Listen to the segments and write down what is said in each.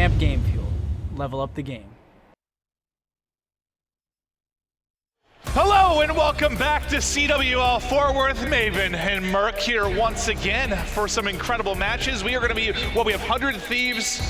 Champ Game Fuel. Level up the game. Hello and welcome back to CWL Fort Worth. Maven and Merc here once again for some incredible matches. We are going to be, well, we have 100 Thieves,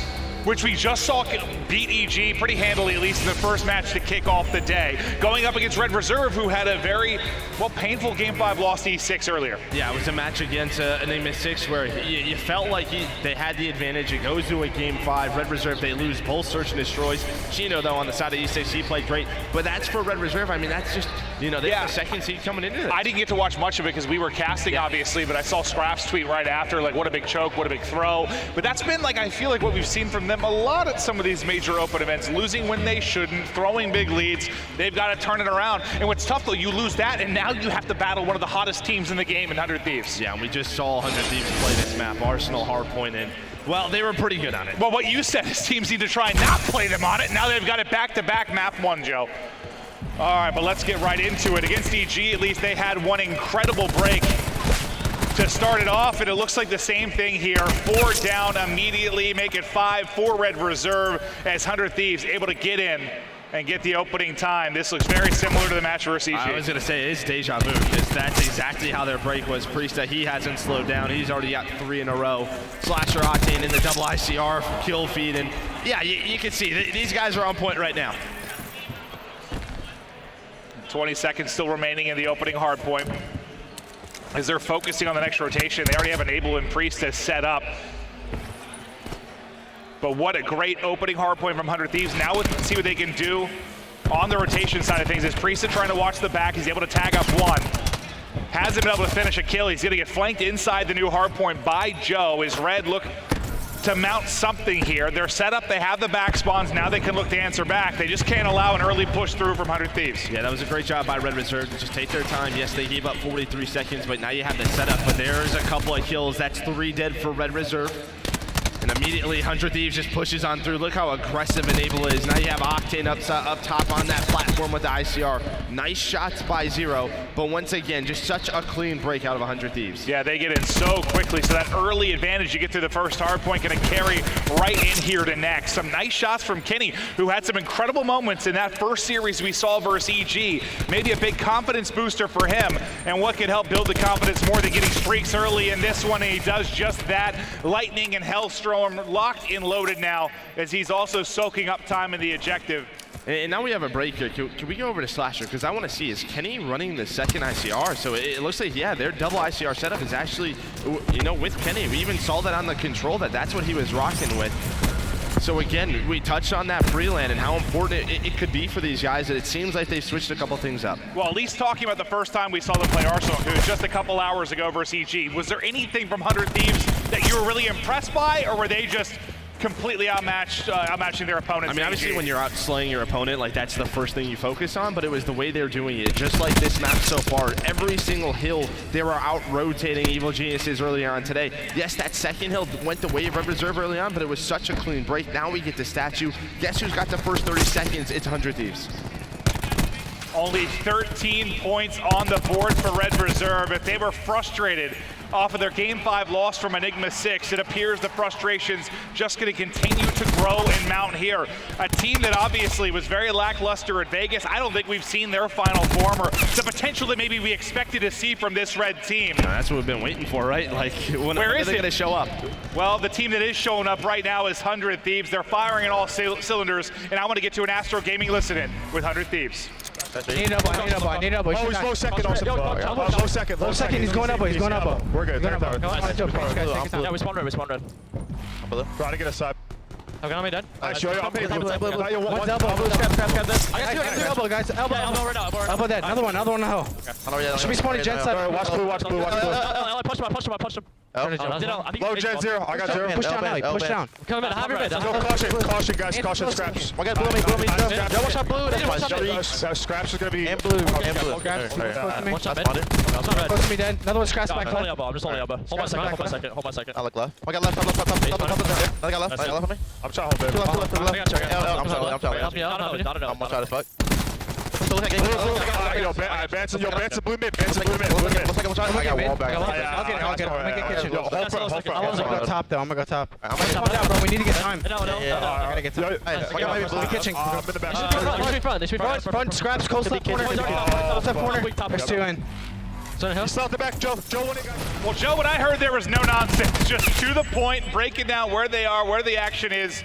which we just saw beat EG pretty handily, at least in the first match to kick off the day. Going up against Red Reserve, who had a very, well, painful Game 5 loss to E6 earlier. Yeah, it was a match against Enigma 6 where you felt like they had the advantage. It goes to a Game 5. Red Reserve, they lose both Search and Destroys. Chino, though, on the side of E6, he played great. But that's for Red Reserve. I mean, that's just, you know, they have the second seed coming into it. I didn't get to watch much of it because we were casting, obviously, but I saw Scraps tweet right after, like, what a big choke, what a big throw. But that's been, like, I feel like what we've seen from them a lot at some of these major open events, losing when they shouldn't, throwing big leads. They've got to turn it around. And what's tough, though, you lose that, and now you have to battle one of the hottest teams in the game in 100 Thieves. Yeah, and we just saw 100 Thieves play this map, Arsenal, Hardpoint, and, well, they were pretty good on it. Well, what you said is teams need to try and not play them on it. Now they've got it back-to-back map one, Joe. All right, but let's get right into it. Against EG, at least they had one incredible break to start it off, and it looks like the same thing here. 4 down immediately, make it 5 for Red Reserve as 100 Thieves able to get in and get the opening time. This looks very similar to the match versus EG. I was going to say, it's deja vu, because that's exactly how their break was. Priesta, he hasn't slowed down. He's already got 3 in a row. Slasher, Octane in the double ICR, kill feed, and yeah, you can see, these guys are on point right now. 20 seconds still remaining in the opening hard point. As they're focusing on the next rotation, they already have Enable and Priestess set up. But what a great opening hard point from 100 Thieves. Now let's see what they can do on the rotation side of things. As Priestess trying to watch the back, he's able to tag up one. Hasn't been able to finish a kill. He's gonna get flanked inside the new hard point by Joe. As Red look to mount something here. They're set up, they have the back spawns, now they can look to answer back. They just can't allow an early push through from 100 Thieves. Yeah, that was a great job by Red Reserve to just take their time. Yes, they gave up 43 seconds, but now you have the setup. But there's a couple of kills. That's 3 dead for Red Reserve. And immediately 100 Thieves just pushes on through. Look how aggressive Enable is. Now you have Octane up top on that platform with the ICR. Nice shots by Zero, but once again, just such a clean break out of 100 Thieves. Yeah, they get in so quickly, so that early advantage you get through the first hard point gonna carry right in here to next. Some nice shots from Kenny, who had some incredible moments in that first series we saw versus EG. Maybe a big confidence booster for him, and what could help build the confidence more than getting streaks early in this one, and he does just that. Lightning and Hellstorm locked and loaded now, as he's also soaking up time in the objective. And now we have a break here. Can we go over to Slasher? Because I want to see, is Kenny running the second ICR? So it looks like, yeah, their double ICR setup is actually, you know, with Kenny. We even saw that on the control, that's what he was rocking with. So again, we touched on that Freeland and how important it could be for these guys, that it seems like they've switched a couple things up. Well, at least talking about the first time we saw them play Arsenal, who was just a couple hours ago versus EG, was there anything from 100 Thieves that you were really impressed by, or were they just completely outmatching their opponents? I mean, obviously when you're out slaying your opponent, like that's the first thing you focus on, but it was the way they're doing it. Just like this map so far, every single hill, they were out rotating Evil Geniuses early on today. Yes, that second hill went the way of Red Reserve early on, but it was such a clean break. Now we get the statue. Guess who's got the first 30 seconds? It's 100 Thieves. Only 13 points on the board for Red Reserve. If they were frustrated off of their Game 5 loss from Enigma 6, it appears the frustration's just going to continue to grow and mount here. A team that obviously was very lackluster at Vegas. I don't think we've seen their final form or the potential that maybe we expected to see from this Red team. That's what we've been waiting for, right? Like, when are they going to show up? Well, the team that is showing up right now is 100 Thieves. They're firing on all cylinders, and I want to get to an Astro Gaming listen-in with 100 Thieves. Need elbow, need elbow. Oh, he's low second also. Low second, he's going elbow, he's going elbow. We're good. Yeah, we spawn red. Try to get a side. I'm gonna be dead. I show you. One's elbow, scrap this. I got two elbow, guys. Elbow right now. Elbow dead. Another one in hell. Should be spawning gen side. Watch blue. I pushed him. Low gen 0. I got 0. Push down now. Push down. Come in, have your mid. Caution, guys. Caution, scraps. I got blue me. Double shot blue. Scraps is gonna be. And blue. One shot mid. Close to me dead. Another one scraps back. I'm just only elbow. Hold my second. I look left. I got left. I got left on me. I'm trying to hold it. I'm trying to fuck. Yo, Benson, blue mid. Benson, blue mid. I got wall back. I'll get him. I'm gonna get kitchen. Yo, hold front. I'm gonna go top though. I'm gonna go top. Come down, bro. We need to get time. No. I gotta get top. I got my blue Kitchen. I'm in the back. Front, scraps, coast left corner. Coast left corner. There's two in. Still at the back, Joe. Well, Joe, what I heard there was no nonsense. Just to the point, breaking down where they are, where the action is.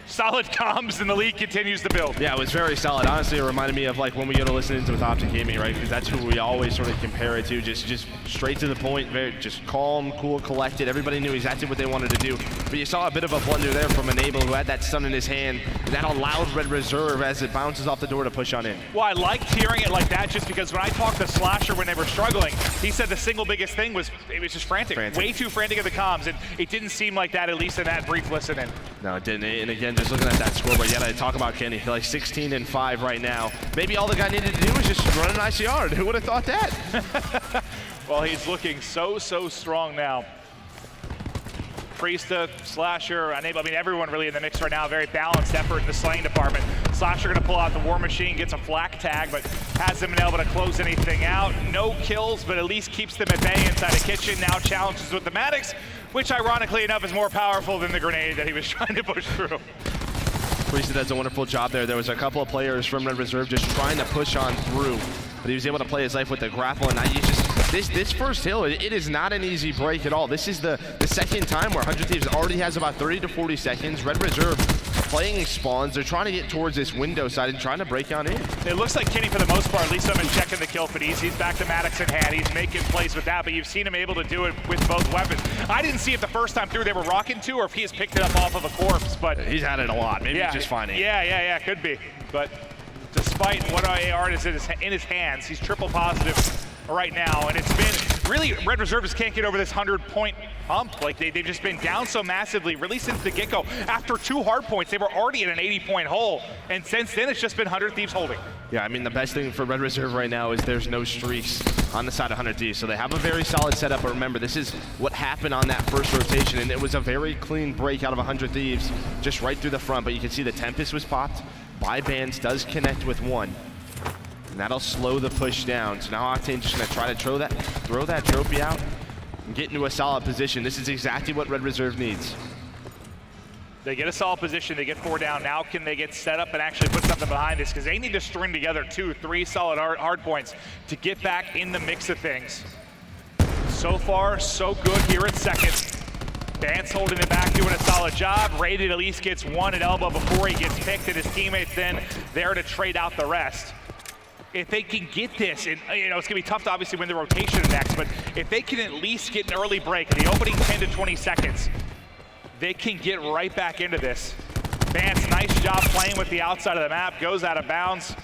Solid comms, and the league continues to build. Yeah, it was very solid. Honestly, it reminded me of like when we go to listen to with Optic Gaming, right? Because that's who we always sort of compare it to. Just straight to the point, very just calm, cool, collected. Everybody knew exactly what they wanted to do. But you saw a bit of a blunder there from Enable, who had that stun in his hand. That allowed Red Reserve as it bounces off the door to push on in. Well, I liked hearing it like that just because when I talked to Slasher when they were struggling, he said the single biggest thing was it was just frantic. Way too frantic at the comms, and it didn't seem like that, at least in that brief listen-in. No, it didn't. And again, just looking at that scoreboard, you gotta talk about Kenny. Like 16-5 right now. Maybe all the guy needed to do was just run an ICR. Who would have thought that? Well, he's looking so strong now. Priesta, Slasher, Enable, I mean, everyone really in the mix right now. Very balanced effort in the slaying department. Slasher gonna pull out the War Machine, gets a flak tag, but hasn't been able to close anything out. No kills, but at least keeps them at bay inside the kitchen. Now challenges with the Maddox, which ironically enough is more powerful than the grenade that he was trying to push through. Priesta does a wonderful job there. There was a couple of players from Red Reserve just trying to push on through, but he was able to play his life with the grapple, and now you just, this first hill, it is not an easy break at all. This is the second time where 100 Thieves already has about 30 to 40 seconds. Red Reserve playing spawns. They're trying to get towards this window side and trying to break on in. It looks like Kenny, for the most part, at least I've been checking the kill feed. He's back to Maddox in hand. He's making plays with that, but you've seen him able to do it with both weapons. I didn't see if the first time through they were rocking to or if he has picked it up off of a corpse, but He's had it a lot. Maybe he's just finding it. Yeah, could be. But despite what AR is in his hands, he's triple positive right now, and it's been really, Red Reserves can't get over this 100-point hump. Like they've just been down so massively, really since the get-go. After 2 hard points, they were already in an 80-point hole, and since then it's just been 100 Thieves holding. Yeah, I mean, the best thing for Red Reserve right now is there's no streaks on the side of 100 Thieves, so they have a very solid setup, but remember, this is what happened on that first rotation, and it was a very clean break out of 100 Thieves, just right through the front, but you can see the Tempest was popped. Bybands does connect with one. And that'll slow the push down. So now Octane just gonna try to throw that trophy out and get into a solid position. This is exactly what Red Reserve needs. They get a solid position, they get 4 down. Now can they get set up and actually put something behind this? Because they need to string together 2, 3 solid hard points to get back in the mix of things. So far, so good here at second. Vance holding it back, doing a solid job. Rated at least gets 1 at elbow before he gets picked, and his teammates then there to trade out the rest. If they can get this, and it's going to be tough to obviously win the rotation next, but if they can at least get an early break in the opening 10 to 20 seconds, they can get right back into this. Vance, nice job playing with the outside of the map, goes out of bounds.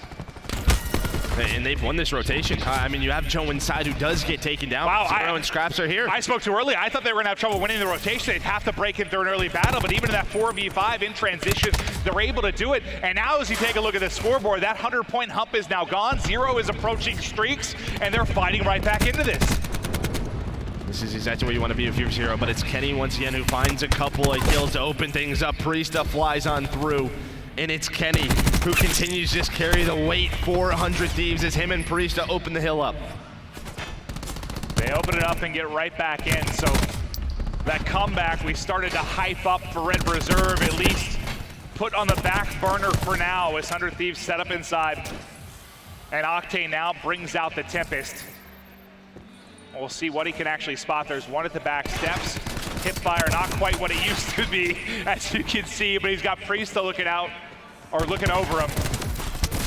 And they've won this rotation. I mean, you have Joe inside who does get taken down. Wow, Zero and Scraps are here. I spoke too early. I thought they were going to have trouble winning the rotation. They'd have to break in through an early battle, but even in that 4v5 in transition, they're able to do it. And now as you take a look at the scoreboard, that 100-point hump is now gone. Zero is approaching streaks, and they're fighting right back into this. This is exactly where you want to be if you're Zero, but it's Kenny once again who finds a couple of kills to open things up. Priesta flies on through. And it's Kenny who continues to just carry the weight for 100 Thieves as him and Priesta open the hill up. They open it up and get right back in, so that comeback we started to hype up for Red Reserve, at least put on the back burner for now as 100 Thieves set up inside. And Octane now brings out the Tempest. We'll see what he can actually spot. There's one at the back steps. Hipfire, not quite what it used to be, as you can see, but he's got Priesta looking out, or looking over him.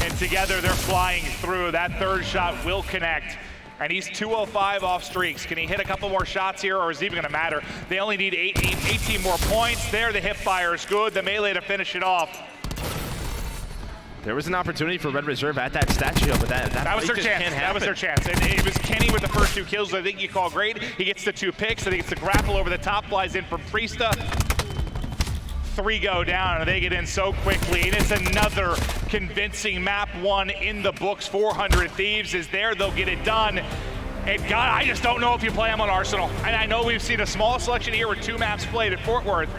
And together they're flying through. That third shot will connect. And he's 205 off streaks. Can he hit a couple more shots here, or is it even gonna matter? They only need 18 more points. There, the Hipfire is good. The melee to finish it off. There was an opportunity for Red Reserve at that statue, but that was their chance. That was their chance. And it was Kenny with the first 2 kills. I think you call great. He gets the 2 picks. I think it's the grapple over the top, flies in from Priesta. 3 go down, and they get in so quickly. And it's another convincing map 1 in the books. 400 Thieves is there. They'll get it done. And God, I just don't know if you play them on Arsenal. And I know we've seen a small selection here with 2 maps played at Fort Worth.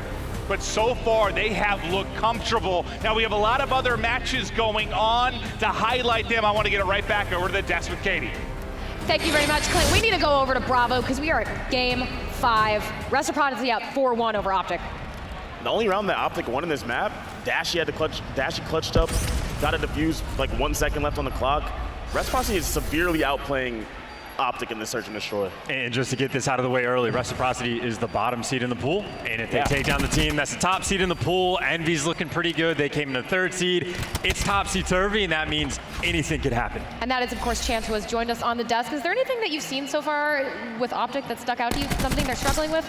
but so far they have looked comfortable. Now we have a lot of other matches going on. To highlight them, I want to get it right back over to the desk with Katie. Thank you very much, Clint. We need to go over to Bravo because we are at game 5. Reciprocity up 4-1 over Optic. The only round that Optic won in this map, Dashy clutched up, got a defuse, like 1 second left on the clock. Reciprocity is severely outplaying Optic in the search and destroy. And just to get this out of the way early, Reciprocity is the bottom seed in the pool. And if they take down the team that's the top seed in the pool, Envy's looking pretty good. They came in the 3rd seed. It's topsy-turvy, and that means anything could happen. And that is, of course, Chance, who has joined us on the desk. Is there anything that you've seen so far with Optic that stuck out to you? Something they're struggling with?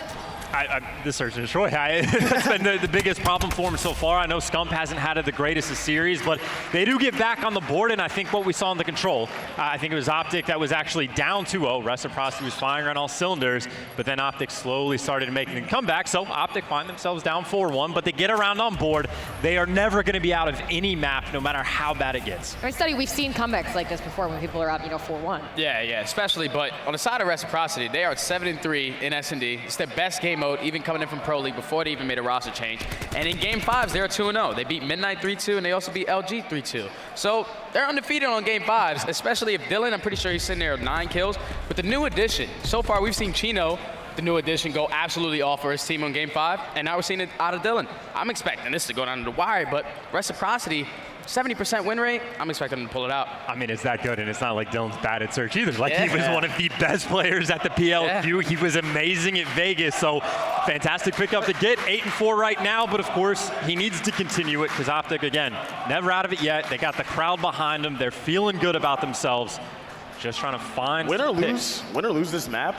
The search and destroy, that's been the biggest problem for him so far. I know Scump hasn't had the greatest of series, but they do get back on the board, and I think what we saw in the control, I think it was Optic that was actually down 2-0. Reciprocity was firing on all cylinders, but then Optic slowly started making a comeback, so Optic find themselves down 4-1, but they get around on board. They are never going to be out of any map, no matter how bad it gets. I study, we've seen comebacks like this before when people are up, 4-1. Yeah, especially, but on the side of Reciprocity, they are at 7-3 in S&D. It's their best game mode, even coming in from Pro League before they even made a roster change. And in Game 5s, they're 2-0. They beat Midnight 3-2, and they also beat LG 3-2. So they're undefeated on Game 5s, especially if Dylan, I'm pretty sure he's sitting there with 9 kills. But the new addition, so far we've seen Chino, the new addition, go absolutely off for his team on Game 5, and now we're seeing it out of Dylan. I'm expecting this to go down to the wire, but Reciprocity, 70% win rate, I'm expecting them to pull it out. I mean, it's that good, and it's not like Dylan's bad at search either. Like, he was one of the best players at the PLQ. He was amazing at Vegas, so fantastic pickup to get. 8-4 right now, but of course, he needs to continue it because Optic, again, never out of it yet. They got the crowd behind them. They're feeling good about themselves. Just trying to find win or lose this map,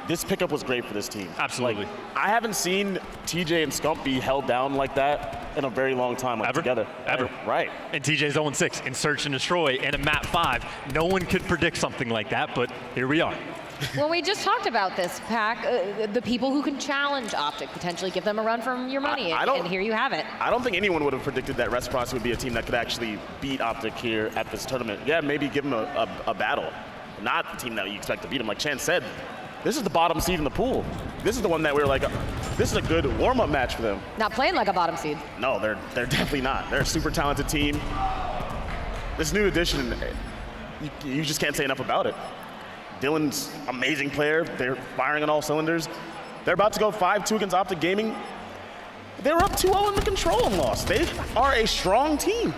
this pickup was great for this team. Absolutely. Like, I haven't seen TJ and Scump be held down like that in a very long time, like, together. Ever. Right. And TJ's 0-6 in search and destroy and a map 5. No one could predict something like that, but here we are. Well, we just talked about this, Pac. The people who can challenge Optic, potentially give them a run for your money, and here you have it. I don't think anyone would have predicted that Reciprocity would be a team that could actually beat Optic here at this tournament. Yeah, maybe give them a battle. Not the team that you expect to beat them. Like Chance said, this is the bottom seed in the pool. This is the one that we were like, this is a good warm-up match for them. Not playing like a bottom seed. No, they're definitely not. They're a super talented team. This new addition, you just can't say enough about it. Dylan's amazing player. They're firing on all cylinders. They're about to go 5-2 against Optic Gaming. They were up 2-0 in the control and lost. They are a strong team.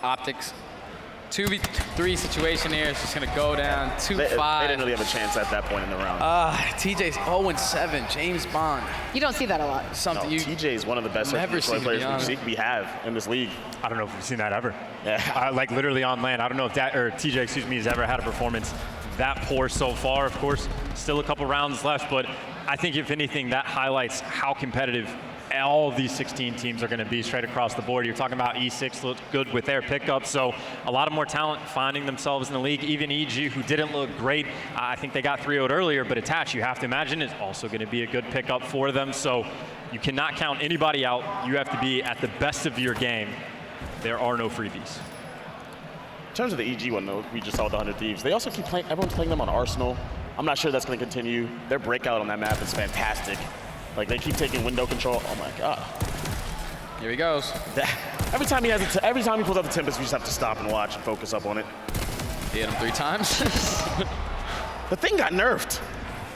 Optics. 2v3 situation here. It's just going to go down 2-5. They didn't really have a chance at that point in the round. TJ's 0-7. James Bond. You don't see that a lot. TJ is one of the best players we have in this league. I don't know if we've seen that ever. Yeah. Like literally on LAN. I don't know if TJ, has ever had a performance that poor so far. Of course, still a couple rounds left, but I think if anything, that highlights how competitive all these 16 teams are going to be straight across the board. You're talking about E6 looked good with their pickups, so a lot of more talent finding themselves in the league. Even EG, who didn't look great, I think they got 3-0'd earlier, but Attach, you have to imagine, is also going to be a good pickup for them, so you cannot count anybody out. You have to be at the best of your game. There are no freebies. In terms of the EG one, though, we just saw with the 100 Thieves. They also keep playing, everyone's playing them on Arsenal. I'm not sure that's going to continue. Their breakout on that map is fantastic. Like, they keep taking window control. Oh my God. Here he goes. Every time he pulls out the Tempest, we just have to stop and watch and focus up on it. He hit him 3 times. The thing got nerfed.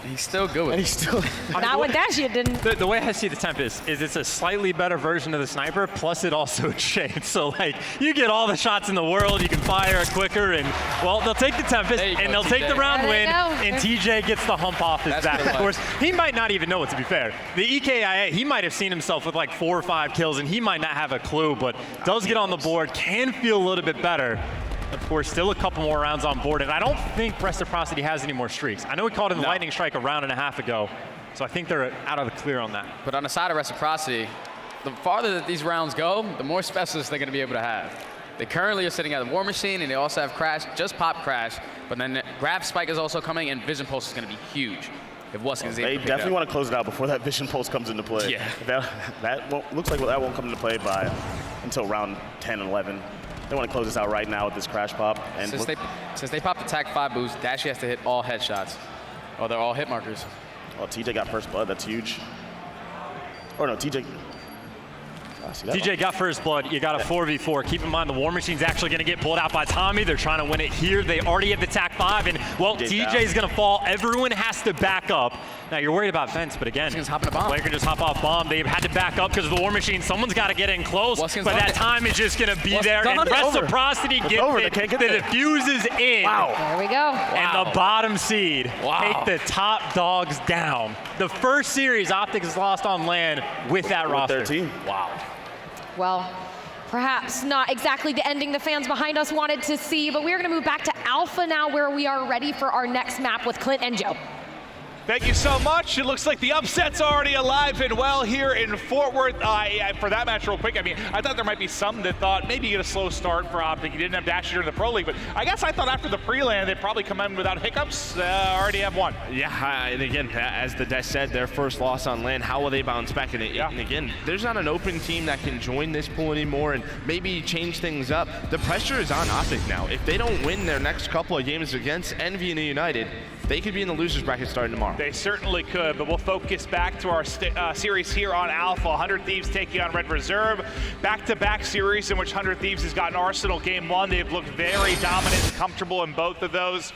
He's still good with it. And he's still... Not with Dash, you didn't. The way I see the Tempest is it's a slightly better version of the Sniper, plus it also shades. So, like, you get all the shots in the world, you can fire it quicker, and, well, they'll take the Tempest, and they'll take the round win, and TJ gets the hump off his back. Of course, he might not even know it, to be fair. The EKIA, he might have seen himself with, like, 4 or 5 kills, and he might not have a clue, but does get on the board, can feel a little bit better. Of course, still a couple more rounds on board, and I don't think Reciprocity has any more streaks. I know we called in the Lightning Strike a round and a half ago, so I think they're out of the clear on that. But on the side of Reciprocity, the farther that these rounds go, the more specialists they're going to be able to have. They currently are sitting at the War Machine, and they also have Crash, just pop Crash, but then Grab Spike is also coming, and Vision Pulse is going to be huge. If Wuskins They definitely want to close it out before that Vision Pulse comes into play. Yeah. Looks like that won't come into play until round 10 and 11. They want to close this out right now with this Crash Pop. And since they popped the Tag 5 boost, Dashy has to hit all headshots, or they're all hit markers. Oh, TJ got first blood. That's huge. Or no, TJ. TJ got first blood. You got a 4v4. Keep in mind the War Machine's actually going to get pulled out by Tommy. They're trying to win it here. They already have the TAC 5, and well, TJ's going to fall. Everyone has to back up. Now you're worried about fence, but again, player can just hop off bomb. They've had to back up because of the War Machine. Someone's got to get in close, but that time is just going to be there. And reciprocity gets it. The defuse is in. Wow. There we go. And the bottom seed take the top dogs down. The first series Optic has lost on LAN with that roster. Their team. Wow. Well, perhaps not exactly the ending the fans behind us wanted to see, but we're going to move back to Alpha now, where we are ready for our next map with Clint and Joe. Thank you so much. It looks like the upset's already alive and well here in Fort Worth. For that match real quick, I mean, I thought there might be some that thought maybe you get a slow start for Optic. You didn't have Dash during the Pro League, but I guess I thought after the pre-land they'd probably come in without hiccups. Already have one. Yeah, and again, as the Desh said, their first loss on LAN, how will they bounce back? And again, there's not an open team that can join this pool anymore and maybe change things up. The pressure is on Optic now. If they don't win their next couple of games against Envy and United, they could be in the losers bracket starting tomorrow. They certainly could, but we'll focus back to our series here on Alpha. 100 Thieves taking on Red Reserve. Back-to-back series in which 100 Thieves has gotten Arsenal game 1. They've looked very dominant and comfortable in both of those.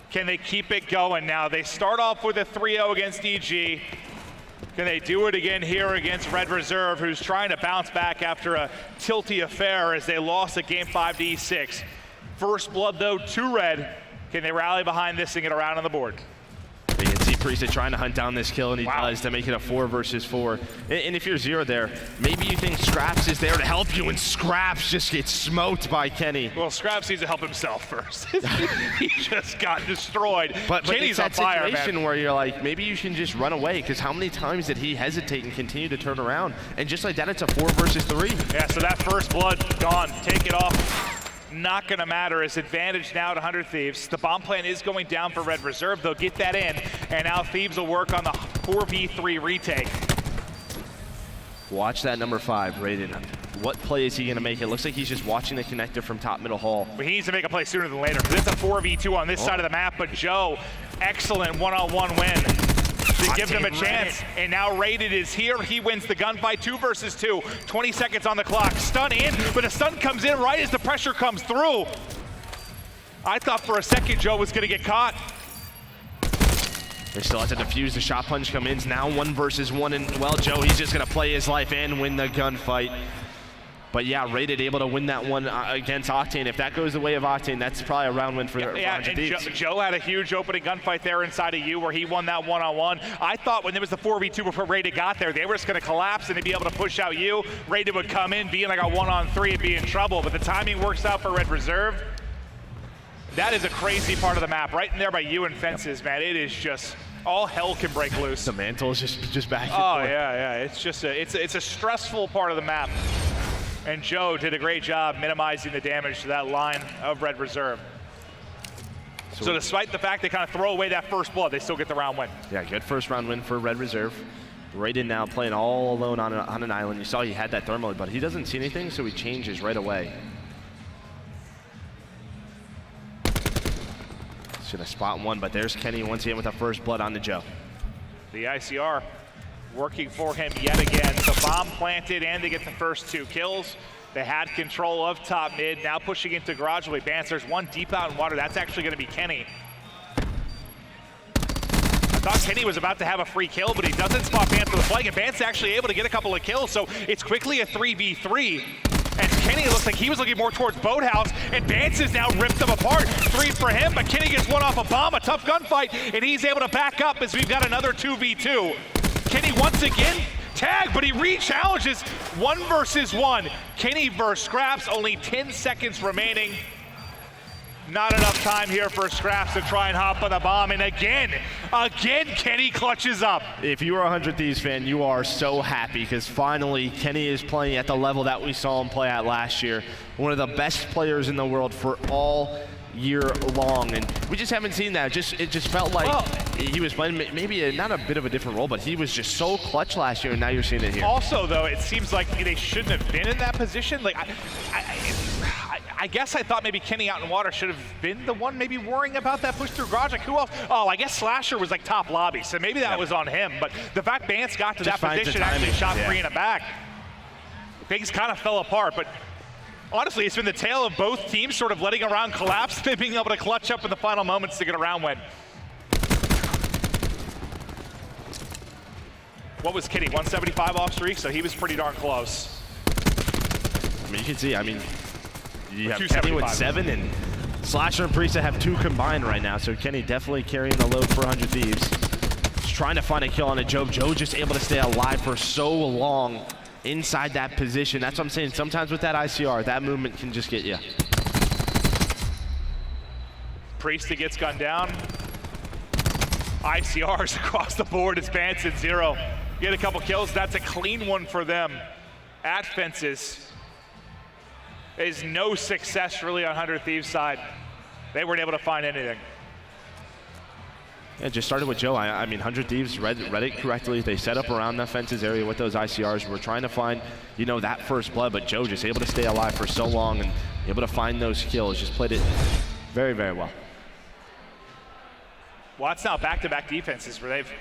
Can they keep it going now? They start off with a 3-0 against EG. Can they do it again here against Red Reserve, who's trying to bounce back after a tilty affair as they lost at Game 5 to E6? First blood, though, to Red. Can they rally behind this and get around on the board? You can see Priest trying to hunt down this kill, and he does to make it a 4 versus 4. And if you're Zero there, maybe you think Scraps is there to help you, and Scraps just gets smoked by Kenny. Well, Scraps needs to help himself first. He just got destroyed. But Kenny's it's that on fire, situation man. where you're like, maybe you can just run away, because how many times did he hesitate and continue to turn around? And just like that, it's a 4 versus 3. Yeah, so that first blood, gone. Take it off. Not gonna matter. It's advantage now to 100 Thieves. The bomb plan is going down for Red Reserve. They'll get that in, and now Thieves will work on the 4v3 retake. Watch that number 5, Raiden. What play is he gonna make? It looks like he's just watching the connector from top middle hall. But he needs to make a play sooner than later, because it's a 4v2 on this side of the map, but Joe, excellent one-on-one win to give them a chance. And now Rated is here. He wins the gunfight, 2 versus 2. 20 seconds on the clock. Stun in, but the stun comes in right as the pressure comes through. I thought for a second Joe was gonna get caught. They still have to defuse. The shot punch come in. Now 1 versus 1, and well, Joe, he's just gonna play his life and win the gunfight. But yeah, Rated able to win that one against Octane. If that goes the way of Octane, that's probably a round win for and Joe had a huge opening gunfight there inside of you where he won that one-on-one. I thought when there was the 4v2 before Rated got there, they were just gonna collapse and they'd be able to push out you. Rated would come in, being like a 1-on-3 and be in trouble, but the timing works out for Red Reserve. That is a crazy part of the map, right in there by you and fences, man. It is just, all hell can break loose. The mantle is just back and forth. Oh yeah, it's just it's a stressful part of the map. And Joe did a great job minimizing the damage to that line of Red Reserve. So despite the fact they kind of throw away that first blood, they still get the round win. Yeah, good first round win for Red Reserve. Raiden now playing all alone on an island. You saw he had that thermal, but he doesn't see anything, so he changes right away. He's gonna spot one, but there's Kenny once again with the first blood on the Joe. The ICR working for him yet again. So bomb planted and they get the first 2 kills. They had control of top mid, now pushing into garage with Bance. There's one deep out in water. That's actually gonna be Kenny. I thought Kenny was about to have a free kill, but he doesn't spot Bance with the flag, and Bance actually able to get a couple of kills, so it's quickly a 3v3. And Kenny looks like he was looking more towards Boathouse, and Bance has now ripped them apart. 3 for him, but Kenny gets one off a bomb, a tough gunfight, and he's able to back up as we've got another 2v2. Kenny once again tagged, but he re-challenges 1 versus 1. Kenny versus Scraps, only 10 seconds remaining. Not enough time here for Scraps to try and hop on the bomb, and again, Kenny clutches up. If you are a 100 Thieves fan, you are so happy because finally Kenny is playing at the level that we saw him play at last year. One of the best players in the world for all year long, and we just haven't seen that. It just felt like he was playing maybe not a bit of a different role, but he was just so clutch last year, and now you're seeing it here. Also, though, it seems like they shouldn't have been in that position. Like, I guess I thought maybe Kenny out in water should have been the one maybe worrying about that push through garage. Like, who else? Oh, I guess Slasher was like top lobby, so maybe that was on him. But the fact Bance got to that position, actually shot free in the back, things kind of fell apart. But honestly, it's been the tale of both teams sort of letting a round collapse, then being able to clutch up in the final moments to get a round win. What was Kenny, 175 off streak? So he was pretty darn close. I mean, you can see, you have Kenny with 7 and Slasher and Priest have 2 combined right now. So Kenny definitely carrying the load for 100 Thieves. Just trying to find a kill on a Joe. Joe just able to stay alive for so long inside that position. That's what I'm saying. Sometimes with that ICR, that movement can just get you. Priest gets gunned down. ICRs across the board. It's Vance at 0. Get a couple kills. That's a clean one for them. At fences. Is no success really on 100 Thieves side. They weren't able to find anything. Yeah, just started with Joe. I mean, 100 Thieves read it correctly. They set up around that fences area with those ICRs. We're trying to find, that first blood, but Joe just able to stay alive for so long and able to find those kills. Just played it very, very well. Well, that's now back-to-back defenses where they've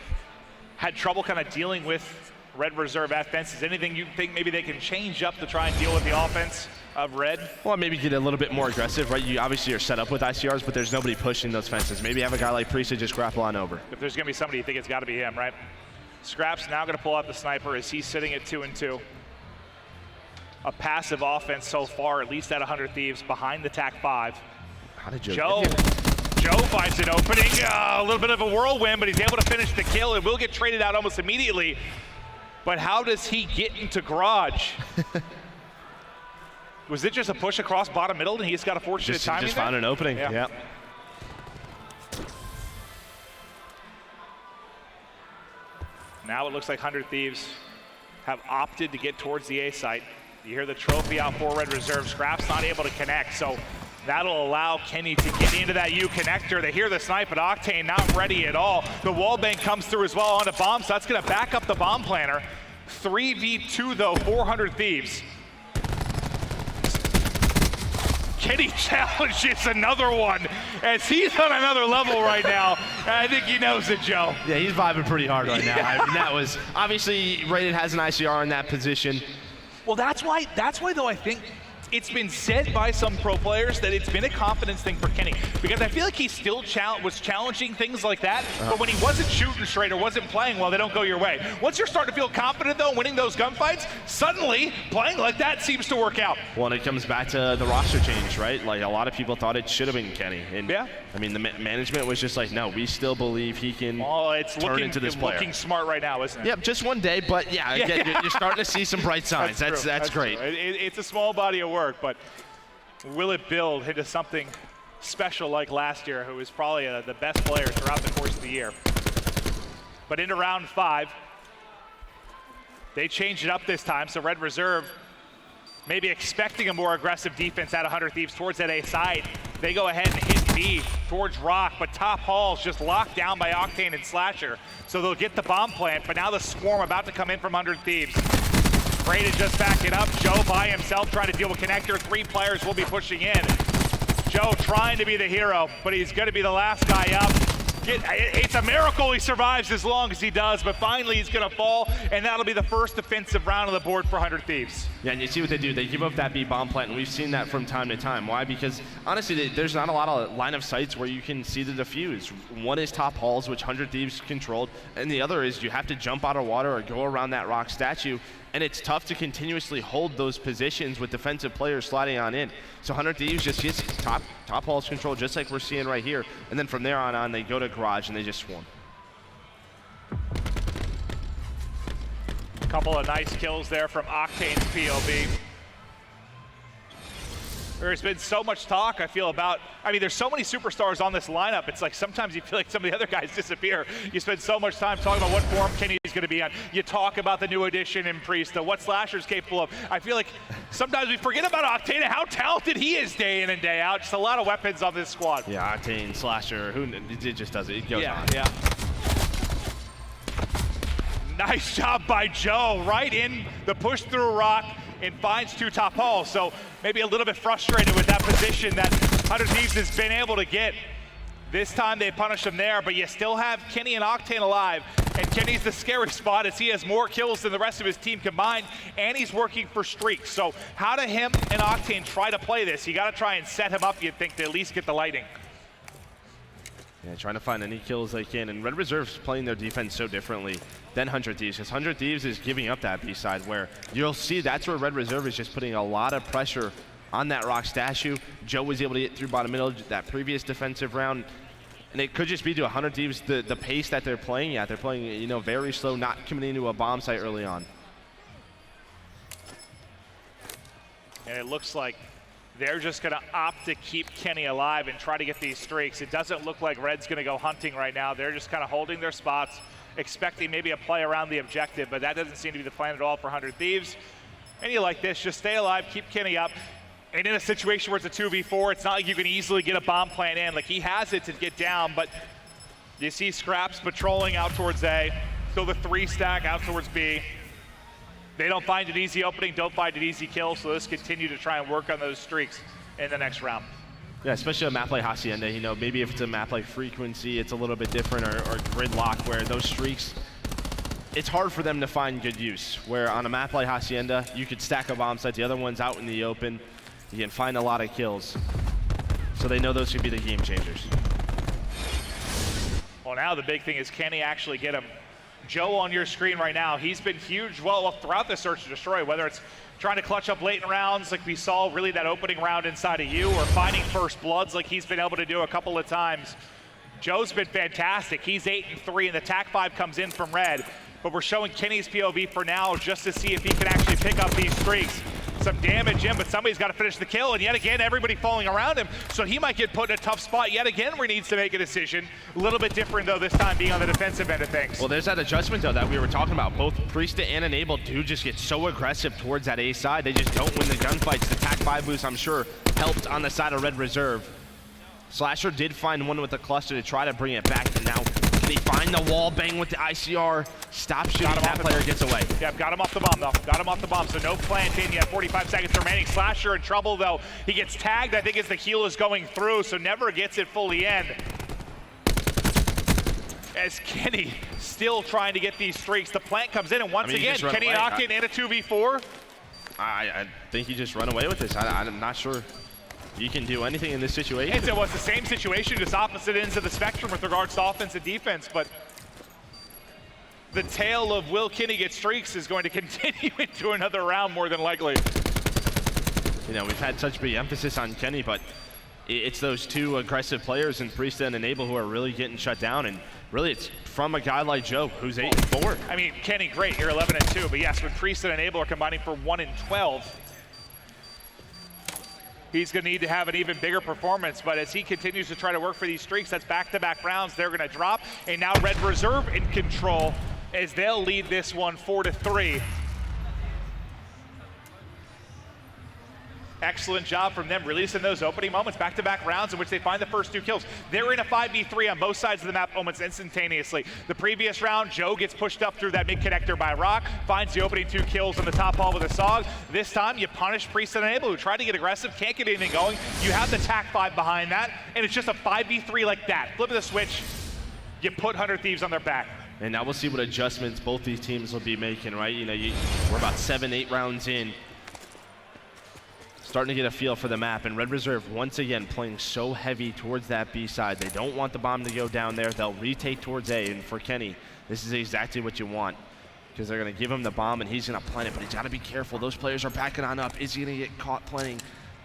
had trouble kind of dealing with Red Reserve at fences. Anything you think maybe they can change up to try and deal with the offense of Red? Well, maybe get a little bit more aggressive, right? You obviously are set up with ICRs, but there's nobody pushing those fences. Maybe have a guy like Priest to just grapple on over. If there's going to be somebody, you think it's got to be him, right? Scraps now going to pull out the sniper as he's sitting at 2-2. A passive offense so far, at least at 100 Thieves, behind the TAC 5. How did Joe finds an opening, a little bit of a whirlwind, but he's able to finish the kill. It will get traded out almost immediately. But how does he get into garage? Was it just a push across bottom middle and he's got a fortunate timing? Just found an opening, yeah. Now it looks like 100 Thieves have opted to get towards the A site. You hear the trophy out for Red Reserve. Scraps not able to connect, so that'll allow Kenny to get into that U connector. They hear the snipe, but Octane not ready at all. The wall bank comes through as well onto bomb, so that's gonna back up the bomb planner. 3v2 though, 400 Thieves. Kenny challenges another one as he's on another level right now. I think he knows it, Joe. Yeah, he's vibing pretty hard right now. I mean, that was, obviously, Rated has an ICR in that position. Well, that's why though I think it's been said by some pro players that it's been a confidence thing for Kenny, because I feel like he still was challenging things like that, but when he wasn't shooting straight or wasn't playing well, they don't go your way. Once you're starting to feel confident though, winning those gunfights, suddenly playing like that seems to work out. Well, and it comes back to the roster change, right? Like a lot of people thought it should have been Kenny. And yeah. I mean, the management was just like, no, we still believe he can it's turn into this player. Looking smart right now, isn't it? Yep, just one day, but yeah, again, you're starting to see some bright signs. That's great. It's a small body of work, but will it build into something special like last year, who was probably the best player throughout the course of the year? But into round 5, they changed it up this time, so Red Reserve maybe expecting a more aggressive defense at 100 Thieves towards that A side. They go ahead and hit B towards Rock, but top hall's just locked down by Octane and Slasher, so they'll get the bomb plant, but now the swarm about to come in from 100 Thieves. Brady just backing up. Joe by himself trying to deal with connector. 3 players will be pushing in. Joe trying to be the hero, but he's going to be the last guy up. It's a miracle he survives as long as he does, but finally he's going to fall, and that'll be the first defensive round on the board for 100 Thieves. Yeah, and you see what they do. They give up that B bomb plant, and we've seen that from time to time. Why? Because honestly, there's not a lot of line of sights where you can see the defuse. One is top halls, which 100 Thieves controlled, and the other is you have to jump out of water or go around that rock statue, and it's tough to continuously hold those positions with defensive players sliding on in. So 100 Thieves just gets top halls control, just like we're seeing right here, and then from there on they go to garage and they just swarm. A couple of nice kills there from Octane's POV. There's been so much talk, I feel, about, there's so many superstars on this lineup. It's like sometimes you feel like some of the other guys disappear. You spend so much time talking about what form Kenny's going to be on. You talk about the new addition in Priest, what Slasher's capable of. I feel like sometimes we forget about Octane and how talented he is day in and day out. Just a lot of weapons on this squad. Yeah, Octane, Slasher, it just does it. It goes on. Yeah. Nice job by Joe, right in the push through Rock. and finds 2 top halls. So maybe a little bit frustrated with that position that 100 Thieves has been able to get. This time they punish him there, but you still have Kenny and Octane alive. And Kenny's the scary spot as he has more kills than the rest of his team combined, and he's working for streaks. So how do him and Octane try to play this? You got to try and set him up, you'd think, to at least get the lighting. Yeah, trying to find any kills they can. And Red Reserve's playing their defense so differently than 100 Thieves, because 100 Thieves is giving up that B-side, where you'll see that's where Red Reserve is just putting a lot of pressure on that rock statue. Joe was able to get through bottom middle that previous defensive round. And it could just be to 100 Thieves the pace that they're playing at. They're playing, you know, very slow, not committing to a bomb site early on. And it looks like they're just going to opt to keep Kenny alive and try to get these streaks. It doesn't look like Red's going to go hunting right now. They're just kind of holding their spots, expecting maybe a play around the objective, but that doesn't seem to be the plan at all for 100 Thieves. And you like this, just stay alive, keep Kenny up. And in a situation where it's a 2v4, it's not like you can easily get a bomb plan in. Like, he has it to get down, but you see Scraps patrolling out towards A. Still the 3 stack out towards B. They don't find an easy opening, don't find an easy kill, so let's continue to try and work on those streaks in the next round. Yeah, especially a map like Hacienda, you know, maybe if it's a map like Frequency, it's a little bit different, or Gridlock, where those streaks, it's hard for them to find good use. Where on a map like Hacienda, you could stack a bomb site, the other one's out in the open, you can find a lot of kills. So they know those could be the game changers. Well, now the big thing is, can he actually get him? Joe on your screen right now, he's been huge well throughout the search and destroy, whether it's trying to clutch up late in rounds like we saw really that opening round inside of you, or finding first bloods like he's been able to do a couple of times. Joe's been fantastic. He's 8-3 and the TAC 5 comes in from Red, but we're showing Kenny's POV for now just to see if he can actually pick up these streaks. Some damage in, but somebody's got to finish the kill, and yet again, everybody falling around him, so he might get put in a tough spot yet again where he needs to make a decision. A little bit different, though, this time being on the defensive end of things. Well, there's that adjustment, though, that we were talking about. Both Priesta and Enable do just get so aggressive towards that A side. They just don't win the gunfights. The TAC 5 boost, I'm sure, helped on the side of Red Reserve. Slasher did find one with the cluster to try to bring it back, and now can he find the wall bang with the ICR? Stop shooting, that player gets away. Yeah, got him off the bomb, though. Got him off the bomb, so no plant in yet. 45 seconds remaining. Slasher in trouble, though. He gets tagged, I think, as the heal is going through, so never gets it fully in. As Kenny still trying to get these streaks. The plant comes in, and once again, Kenny and Octane in a 2v4. I think he just run away with this. I'm not sure you can do anything in this situation. It was the same situation, just opposite ends of the spectrum with regards to offense and defense, but the tale of will Kenny get streaks is going to continue into another round more than likely. You know, we've had such big emphasis on Kenny, but it's those 2 aggressive players in Priesta and Enable who are really getting shut down, and really it's from a guy like Joe who's 8-4. I mean, Kenny, great, you're 11-2, but yes, when Priesta and Enable are combining for 1-12, he's going to need to have an even bigger performance, but as he continues to try to work for these streaks, that's back-to-back rounds they're going to drop, and now Red Reserve in control as they'll lead this one 4-3. Excellent job from them releasing those opening moments, back-to-back rounds in which they find the first 2 kills. They're in a 5v3 on both sides of the map almost instantaneously. The previous round, Joe gets pushed up through that mid-connector by Rock, finds the opening 2 kills on the top hall with a SOG. This time, you punish Priest and Enable, who tried to get aggressive, can't get anything going. You have the TAC 5 behind that, and it's just a 5v3 like that. Flip of the switch, you put 100 Thieves on their back. And now we'll see what adjustments both these teams will be making, right? You know, we're about 7-8 rounds in. Starting to get a feel for the map, and Red Reserve once again playing so heavy towards that B side. They don't want the bomb to go down there. They'll retake towards A, and for Kenny, this is exactly what you want, because they're going to give him the bomb and he's going to plant it, but he's got to be careful. Those players are backing on up. Is he going to get caught planting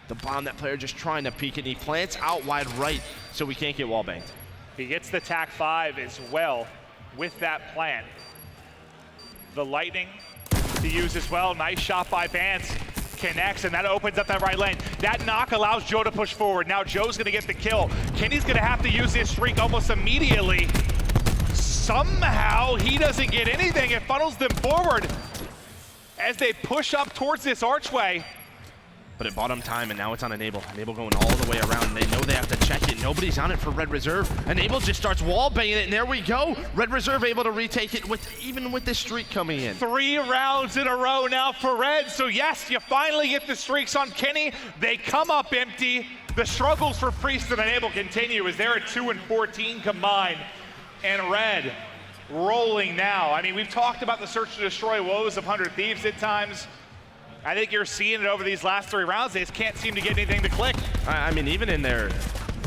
the bomb? That player just trying to peek it, and he plants out wide right so we can't get wall banged. He gets the TAC 5 as well with that plant. The lightning to use as well. Nice shot by Vance. Connects, and that opens up that right lane. That knock allows Joe to push forward. Now Joe's gonna get the kill. Kenny's gonna have to use his streak almost immediately. Somehow he doesn't get anything. It funnels them forward as they push up towards this archway. but it bought them time, and now it's on Enable. Enable going all the way around. They know they have to check it. Nobody's on it for Red Reserve. Enable just starts wall banging it, and there we go. Red Reserve able to retake it even with the streak coming in. 3 rounds in a row now for Red. So yes, you finally get the streaks on Kenny. They come up empty. The struggles for Priest and Enable continue as they're at 2 and 14 combined. And Red rolling now. I mean, we've talked about the search to destroy woes of 100 Thieves at times. I think you're seeing it over these last 3 rounds. They just can't seem to get anything to click. I mean, even in their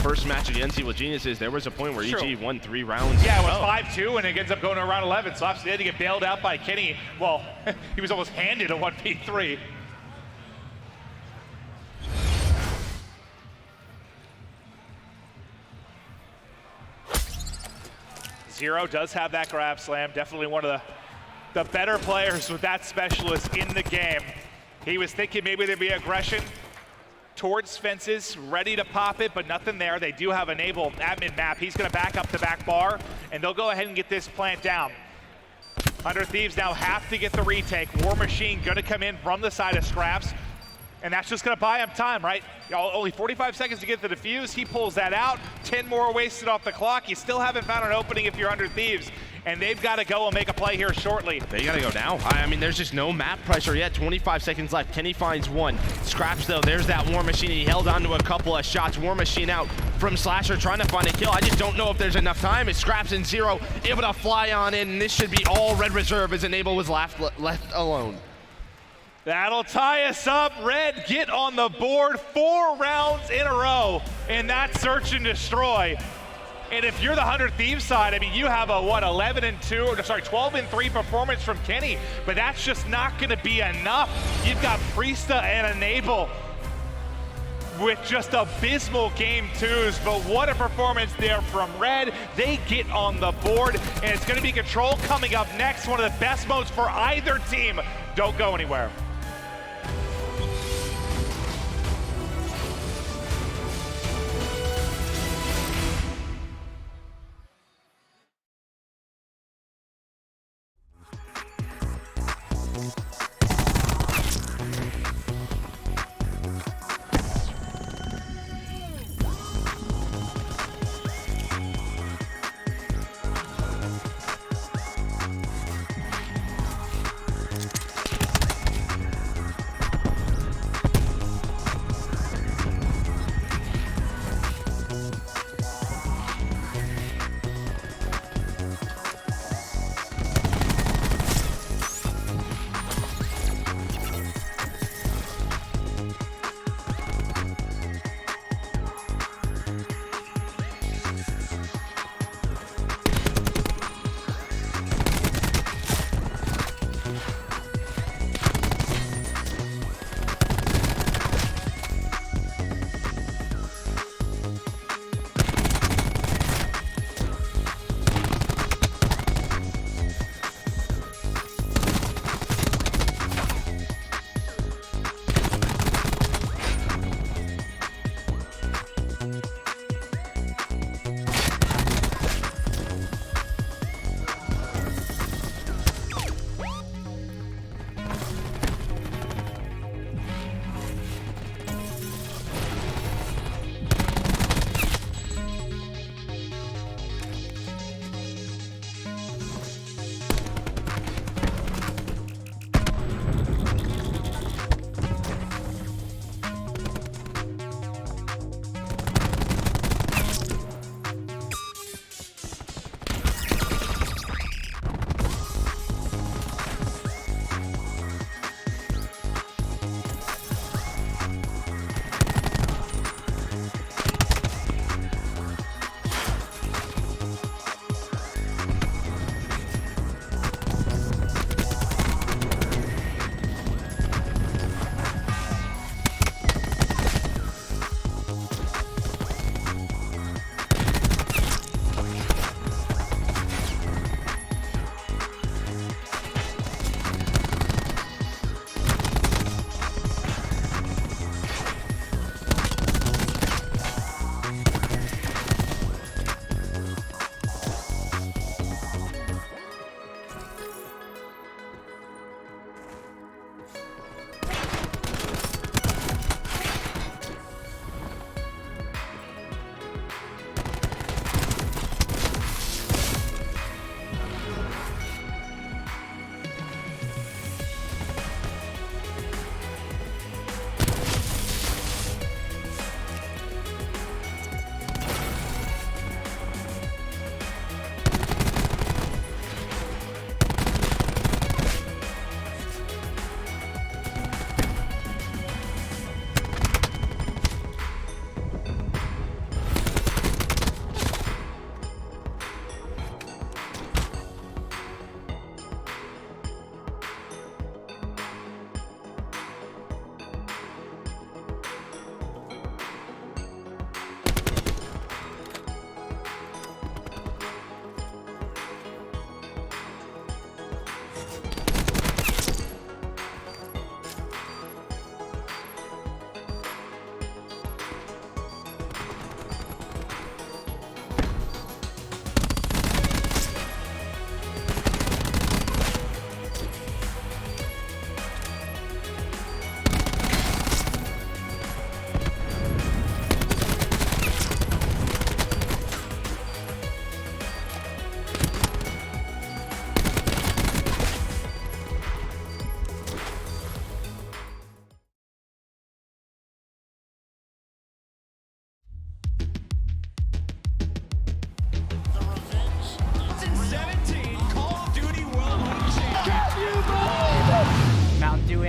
first match against Evil Geniuses, there was a point where EG won 3 rounds. Yeah, it was 5-2, and it ends up going to round 11. So obviously they had to get bailed out by Kenny. Well, he was almost handed a 1v3. Zero does have that grab slam. Definitely one of the better players with that specialist in the game. He was thinking maybe there'd be aggression towards fences, ready to pop it, but nothing there. They do have Enable at mid-map. He's gonna back up the back bar, and they'll go ahead and get this plant down. 100 Thieves now have to get the retake. War Machine gonna come in from the side of Scraps, and that's just gonna buy him time, right? Only 45 seconds to get the defuse. He pulls that out. 10 more wasted off the clock. You still haven't found an opening if you're 100 Thieves, and they've got to go and make a play here shortly. They got to go now. I mean, there's just no map pressure yet. 25 seconds left. Kenny finds one. Scraps, though, there's that War Machine. He held on to a couple of shots. War Machine out from Slasher trying to find a kill. I just don't know if there's enough time. It's Scraps and Zero able to fly on in, and this should be all Red Reserve as Enable was left alone. That'll tie us up. Red get on the board 4 rounds in a row in that search and destroy. And if you're the 100 Thieves side, I mean, you have a, 12 and 3 performance from Kenny, but that's just not gonna be enough. You've got Priesta and Enable with just abysmal game 2s, but what a performance there from Red. They get on the board, and it's gonna be Control coming up next. One of the best modes for either team. Don't go anywhere.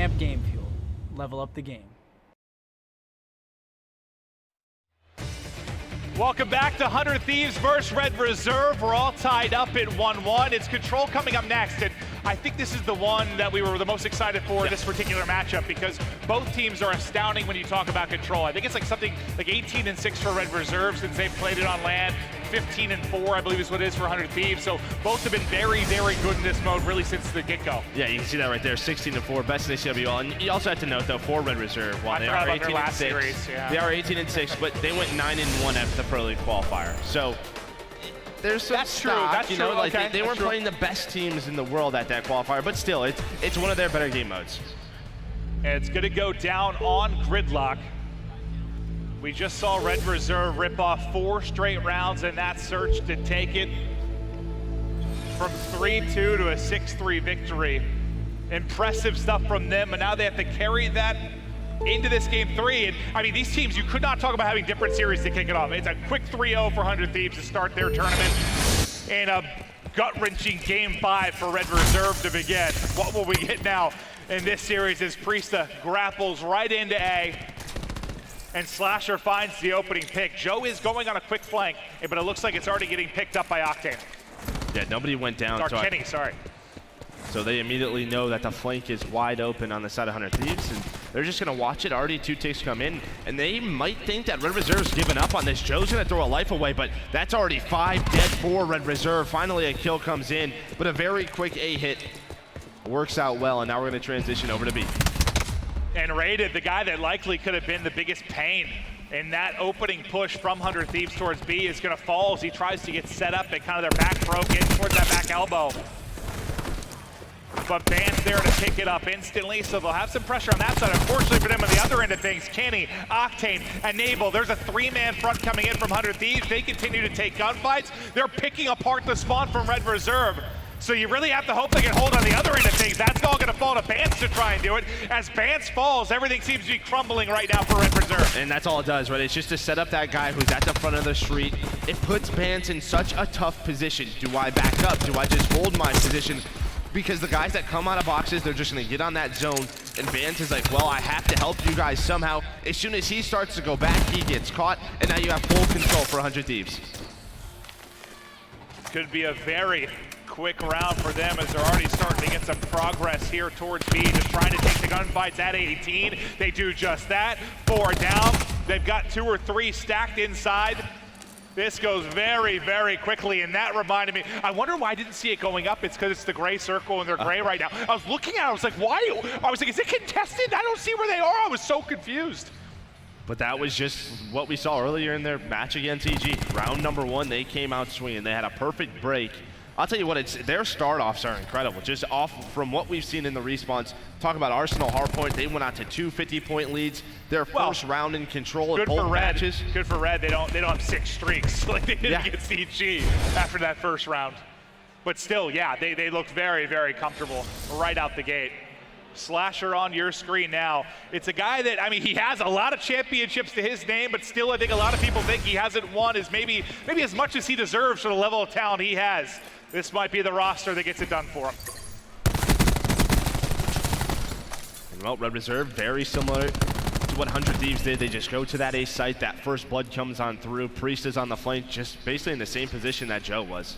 Champ Game Fuel. Level up the game. Welcome back to 100 Thieves versus Red Reserve. We're all tied up at 1-1. It's Control coming up next, and I think this is the one that we were the most excited for in this particular matchup because both teams are astounding when you talk about Control. I think it's like something like 18-6 for Red Reserve since they've played it on LAN. 15-4, I believe is what it is for 100 Thieves. So both have been very, very good in this mode really since the get-go. Yeah, you can see that right there, 16-4, best in CWL. And you also have to note though, for Red Reserve, while they are 18-6, they are 18-6, but they went 9-1 after the Pro League qualifier. So there's some That's stock, true. That's you know, true. like Okay. they weren't playing the best teams in the world at that qualifier, but still, it's one of their better game modes. And it's gonna go down on Gridlock. We just saw Red Reserve rip off 4 straight rounds in that search to take it from 3-2 to a 6-3 victory. Impressive stuff from them, and now they have to carry that into this game 3. And I mean, these teams, you could not talk about having different series to kick it off. It's a quick 3-0 for 100 Thieves to start their tournament, and a gut-wrenching game 5 for Red Reserve to begin. What will we get now in this series as Priesta grapples right into A, and Slasher finds the opening pick. Joe is going on a quick flank, but it looks like it's already getting picked up by Octane. Yeah, nobody went down. Or Kenny, sorry. So they immediately know that the flank is wide open on the side of 100 Thieves, and they're just gonna watch it. Already 2 ticks come in, and they might think that Red Reserve's given up on this. Joe's gonna throw a life away, but that's already 5 dead for Red Reserve. Finally a kill comes in, but a very quick A hit works out well, and now we're gonna transition over to B. And Rated, the guy that likely could have been the biggest pain in that opening push from 100 Thieves towards B, is gonna fall as he tries to get set up at kind of their back throat, getting towards that back elbow. But Ban's there to pick it up instantly, so they'll have some pressure on that side. Unfortunately for them on the other end of things, Kenny, Octane, and Naval. There's a 3-man front coming in from 100 Thieves. They continue to take gunfights. They're picking apart the spawn from Red Reserve. So you really have to hope they can hold on the other end of things. That's all gonna fall to Bance to try and do it. As Bance falls, everything seems to be crumbling right now for Red Reserve. And that's all it does, right? It's just to set up that guy who's at the front of the street. It puts Bance in such a tough position. Do I back up? Do I just hold my position? Because the guys that come out of boxes, they're just gonna get on that zone, and Bance is like, well, I have to help you guys somehow. As soon as he starts to go back, he gets caught, and now you have full control for 100 Thieves. Could be a very quick round for them as they're already starting to get some progress here towards B, just trying to take the gunfights at 18. They do just that. 4 down. They've got 2 or 3 stacked inside. This goes very, very quickly, and that reminded me, I wonder why I didn't see it going up. It's because it's the gray circle, and they're gray right now. I was looking at it, I was like, why? I was like, is it contested? I don't see where they are. I was so confused. But that was just what we saw earlier in their match against EG. Round number 1, they came out swinging. They had a perfect break. I'll tell you what, their start-offs are incredible. Just off from what we've seen in the respawns. Talk about Arsenal Hardpoint. They went out to 2 50-point leads. Their first round in control of both matches. Good for Red. They don't have 6 streaks like they did against EG after that first round. But still, yeah, they looked very, very comfortable right out the gate. Slasher on your screen now. It's a guy that, I mean, he has a lot of championships to his name, but still I think a lot of people think he hasn't won as maybe as much as he deserves for the level of talent he has. This might be the roster that gets it done for him. And well, Red Reserve, very similar to what 100 Thieves did. They just go to that A site, that first blood comes on through. Priest is on the flank, just basically in the same position that Joe was.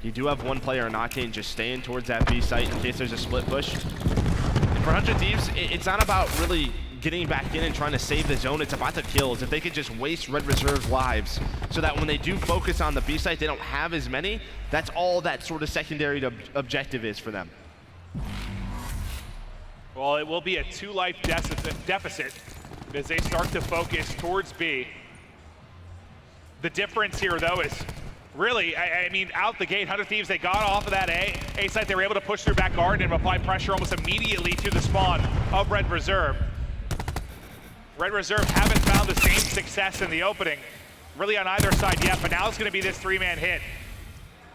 You do have one player in Octane just staying towards that B site in case there's a split push. And for 100 Thieves, it's not about really getting back in and trying to save the zone. It's about the kills. If they could just waste Red Reserve's lives so that when they do focus on the B site, they don't have as many. That's all that sort of secondary objective is for them. Well, it will be a 2-life deficit as they start to focus towards B. The difference here, though, is really, I mean, out the gate, 100 Thieves, they got off of that A site. They were able to push through back garden and apply pressure almost immediately to the spawn of Red Reserve. Red Reserve haven't found the same success in the opening, really on either side yet, but now it's gonna be this 3-man hit.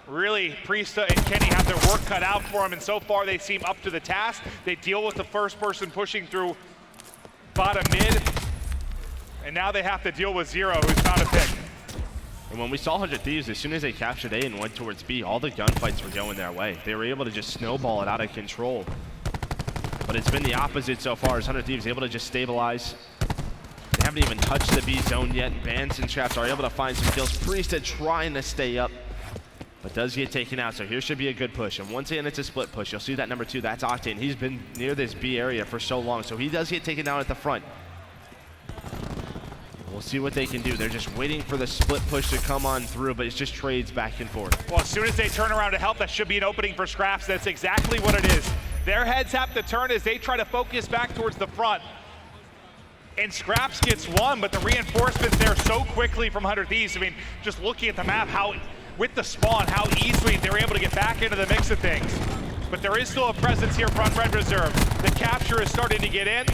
Really, Priesta and Kenny have their work cut out for them, and so far they seem up to the task. They deal with the first person pushing through bottom mid, and now they have to deal with Zero, who's found a pick. And when we saw 100 Thieves, as soon as they captured A and went towards B, all the gunfights were going their way. They were able to just snowball it out of control. But it's been the opposite so far as 100 Thieves able to just stabilize. They haven't even touched the B zone yet. Bans and Traps are able to find some kills. Priesthood trying to stay up, but does get taken out. So here should be a good push. And once again, it's a split push. You'll see that number 2, that's Octane. He's been near this B area for so long, so he does get taken down at the front. We'll see what they can do. They're just waiting for the split push to come on through, but it's just trades back and forth. Well, as soon as they turn around to help, that should be an opening for Scraps. That's exactly what it is. Their heads have to turn as they try to focus back towards the front. And Scraps gets one, but the reinforcements there so quickly from 100 Thieves. I mean, just looking at the map, how with the spawn, how easily they're able to get back into the mix of things. But there is still a presence here from Red Reserve. The capture is starting to get in.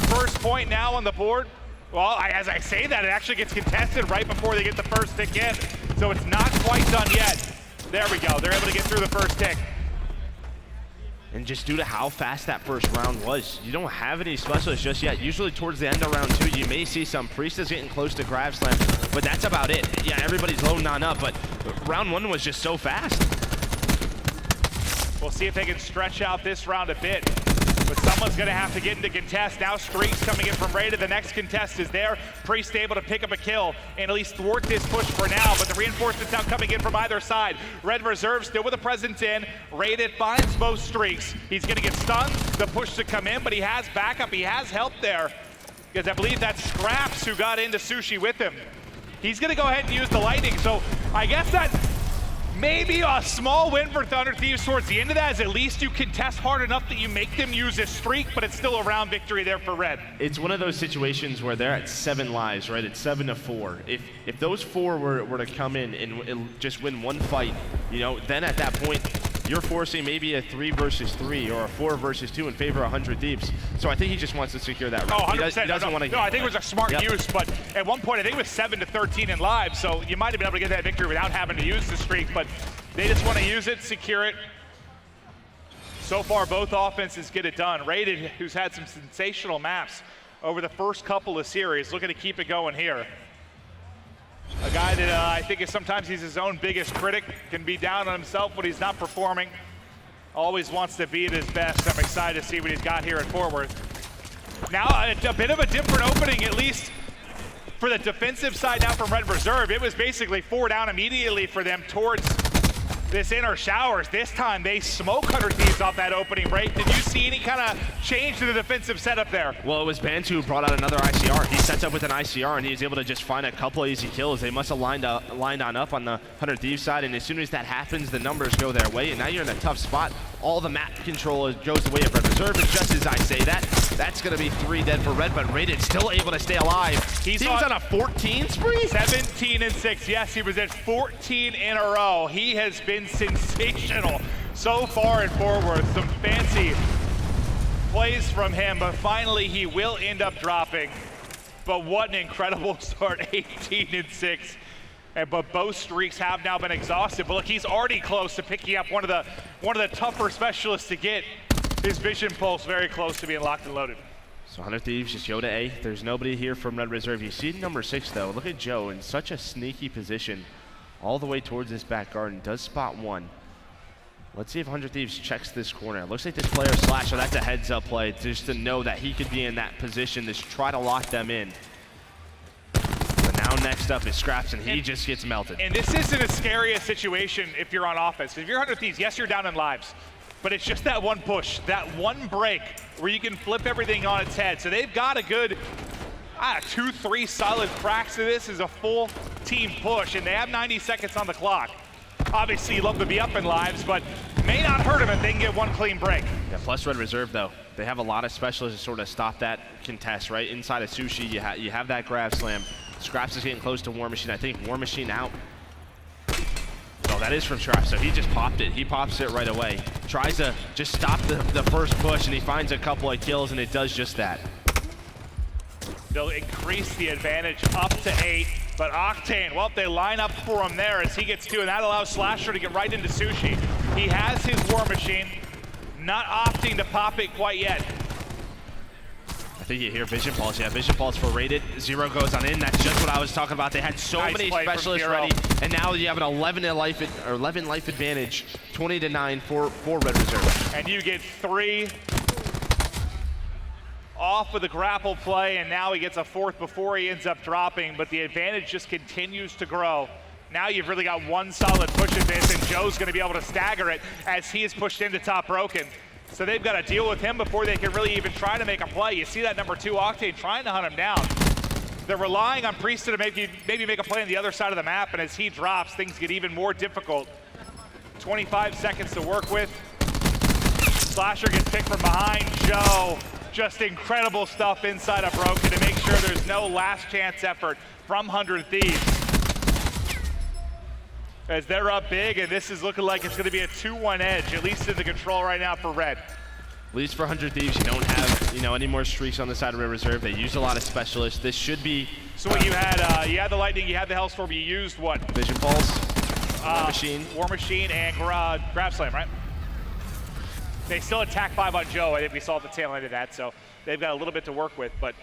First point now on the board. Well, as I say that, it actually gets contested right before they get the first tick in. So it's not quite done yet. There we go. They're able to get through the first tick. And just due to how fast that first round was, you don't have any specialists just yet. Usually towards the end of round 2, you may see some Priestess getting close to Grab Slam, but that's about it. Yeah, everybody's loading on up, but round 1 was just so fast. We'll see if they can stretch out this round a bit. But someone's going to have to get into contest. Now Streaks coming in from Rated. The next contest is there. Priest able to pick up a kill and at least thwart this push for now. But the reinforcements now coming in from either side. Red Reserve still with a presence in. Rated finds both Streaks. He's going to get stunned. The push to come in, but he has backup. He has help there. Because I believe that's Scraps who got into Sushi with him. He's going to go ahead and use the lightning. So I guess that maybe a small win for Thunder Thieves towards the end of that is at least you contest hard enough that you make them use a streak, but it's still a round victory there for Red. It's one of those situations where they're at 7 lives, right? It's 7-4. If those 4 were to come in and just win one fight, you know, then at that point, you're forcing maybe a 3 versus 3 or a 4 versus 2 in favor of 100 Thieves. So I think he just wants to secure that round. Oh, 100%. He doesn't want to. No, I think it was a smart use, but at one point I think it was 7-13 in live, so you might have been able to get that victory without having to use the streak, but they just want to use it, secure it. So far, both offenses get it done. Rated, who's had some sensational maps over the first couple of series, looking to keep it going here. A guy that I think is sometimes he's his own biggest critic, can be down on himself when he's not performing. Always wants to be at his best. I'm excited to see what he's got here at Fort Worth. Now a bit of a different opening, at least for the defensive side now from Red Reserve. It was basically 4 down immediately for them towards this inner showers. This time they smoke 100 Thieves off that opening break. Did you see any kind of change to the defensive setup there? Well, it was Bantu who brought out another ICR. He sets up with an ICR and he was able to just find a couple of easy kills. They must have lined on up on the 100 Thieves side, and as soon as that happens, the numbers go their way, and now you're in a tough spot. All the map control goes the way of Red Reserve, and just as I say that, that's going to be 3 dead for Red, but Rated still able to stay alive. He was on a 14 spree? 17-6. Yes, he was at 14 in a row. He has been sensational so far in Fort Worth. Some fancy plays from him, but finally he will end up dropping. But what an incredible start, 18-6. But both streaks have now been exhausted. But look, he's already close to picking up one of the tougher specialists to get. His vision pulse very close to being locked and loaded. So 100 Thieves just Yoda A. There's nobody here from Red Reserve. You see number 6 though. Look at Joe in such a sneaky position all the way towards this back garden. Does spot one. Let's see if 100 Thieves checks this corner. It looks like this player Slasher, that's a heads up play just to know that he could be in that position to try to lock them in. But now next up is Scraps, and he just gets melted. And this isn't as scary a situation if you're on offense. If you're 100 Thieves, yes, you're down in lives. But it's just that one push, that one break where you can flip everything on its head. So they've got a good 2-3 solid cracks to this as a full team push, and they have 90 seconds on the clock. Obviously, you love to be up in lives, but may not hurt them if they can get one clean break. Yeah, plus Red Reserve, though. They have a lot of specialists to sort of stop that contest, right? Inside of Sushi, you have that grab slam. Scraps is getting close to War Machine. I think War Machine out. Oh, that is from Scraps, so he just popped it. He pops it right away. Tries to just stop the first push, and he finds a couple of kills, and it does just that. They'll increase the advantage up to 8, but Octane, well, they line up for him there as he gets 2, and that allows Slasher to get right into Sushi. He has his War Machine, not opting to pop it quite yet. I think you hear Vision Pulse. Yeah, Vision Pulse for Rated. 0 goes on in. That's just what I was talking about. They had so many specialists ready, and now you have an 11 life advantage, 20-9 for Red Reserve. And you get 3 off with a grapple play, and now he gets a fourth before he ends up dropping, but the advantage just continues to grow. Now you've really got one solid push at this, and Joe's going to be able to stagger it as he is pushed into top broken. So they've got to deal with him before they can really even try to make a play. You see that number 2 Octane trying to hunt him down. They're relying on Priesta to maybe make a play on the other side of the map, and as he drops, things get even more difficult. 25 seconds to work with. Slasher gets picked from behind. Joe, just incredible stuff inside of Broken to make sure there's no last chance effort from 100 Thieves. As they're up big, and this is looking like it's going to be a 2-1 edge, at least in the control right now for Red. At least for 100 Thieves, you don't have, any more streaks on the side of Red Reserve. They use a lot of specialists. This should be... So what you had the Lightning, you had the Hellstorm, you used what? Vision Pulse, War Machine, and Grab Slam, right? They still attack 5 on Joe. I think we saw at the tail end of that, so they've got a little bit to work with, but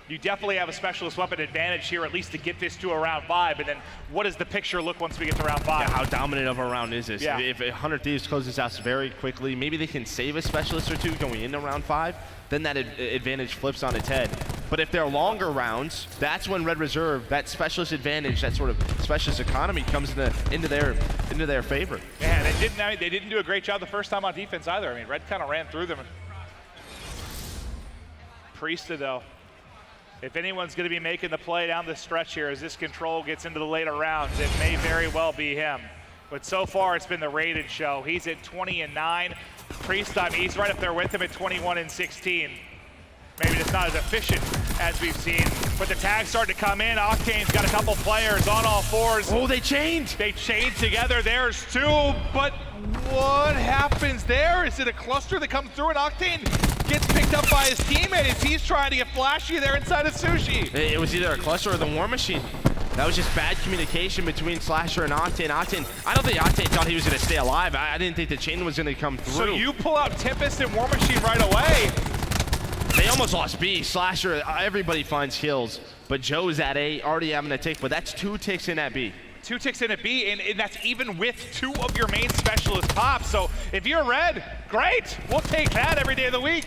you definitely have a specialist weapon advantage here, at least to get this to a round 5, and then what does the picture look once we get to round 5? Yeah, how dominant of a round is this? Yeah. If 100 Thieves closes out very quickly, maybe they can save a specialist or 2 going into round 5, then that advantage flips on its head. But if they're longer rounds, that's when Red Reserve, that specialist advantage, that sort of specialist economy comes into their favor. Yeah, they didn't do a great job the first time on defense either. I mean, Red kind of ran through them. Priesta, though, if anyone's going to be making the play down the stretch here as this control gets into the later rounds, it may very well be him. But so far, it's been the rated show. He's at 20-9. Priesta, he's right up there with him at 21-16. Maybe just not as efficient as we've seen. But the tags starting to come in. Octane's got a couple players on all fours. Oh, they chained! They chained together. There's 2, but what happens there? Is it a cluster that comes through and Octane gets picked up by his teammate as he's trying to get flashy there inside of Sushi? It was either a cluster or the War Machine. That was just bad communication between Slasher and Octane. I don't think Octane thought he was going to stay alive. I didn't think the chain was going to come through. So you pull out Tempest and War Machine right away. They almost lost B. Slasher, everybody finds kills, but Joe's at A, already having a tick, but that's 2 ticks in at B. 2 ticks in at B, and that's even with 2 of your main specialist pops. So if you're Red, great. We'll take that every day of the week.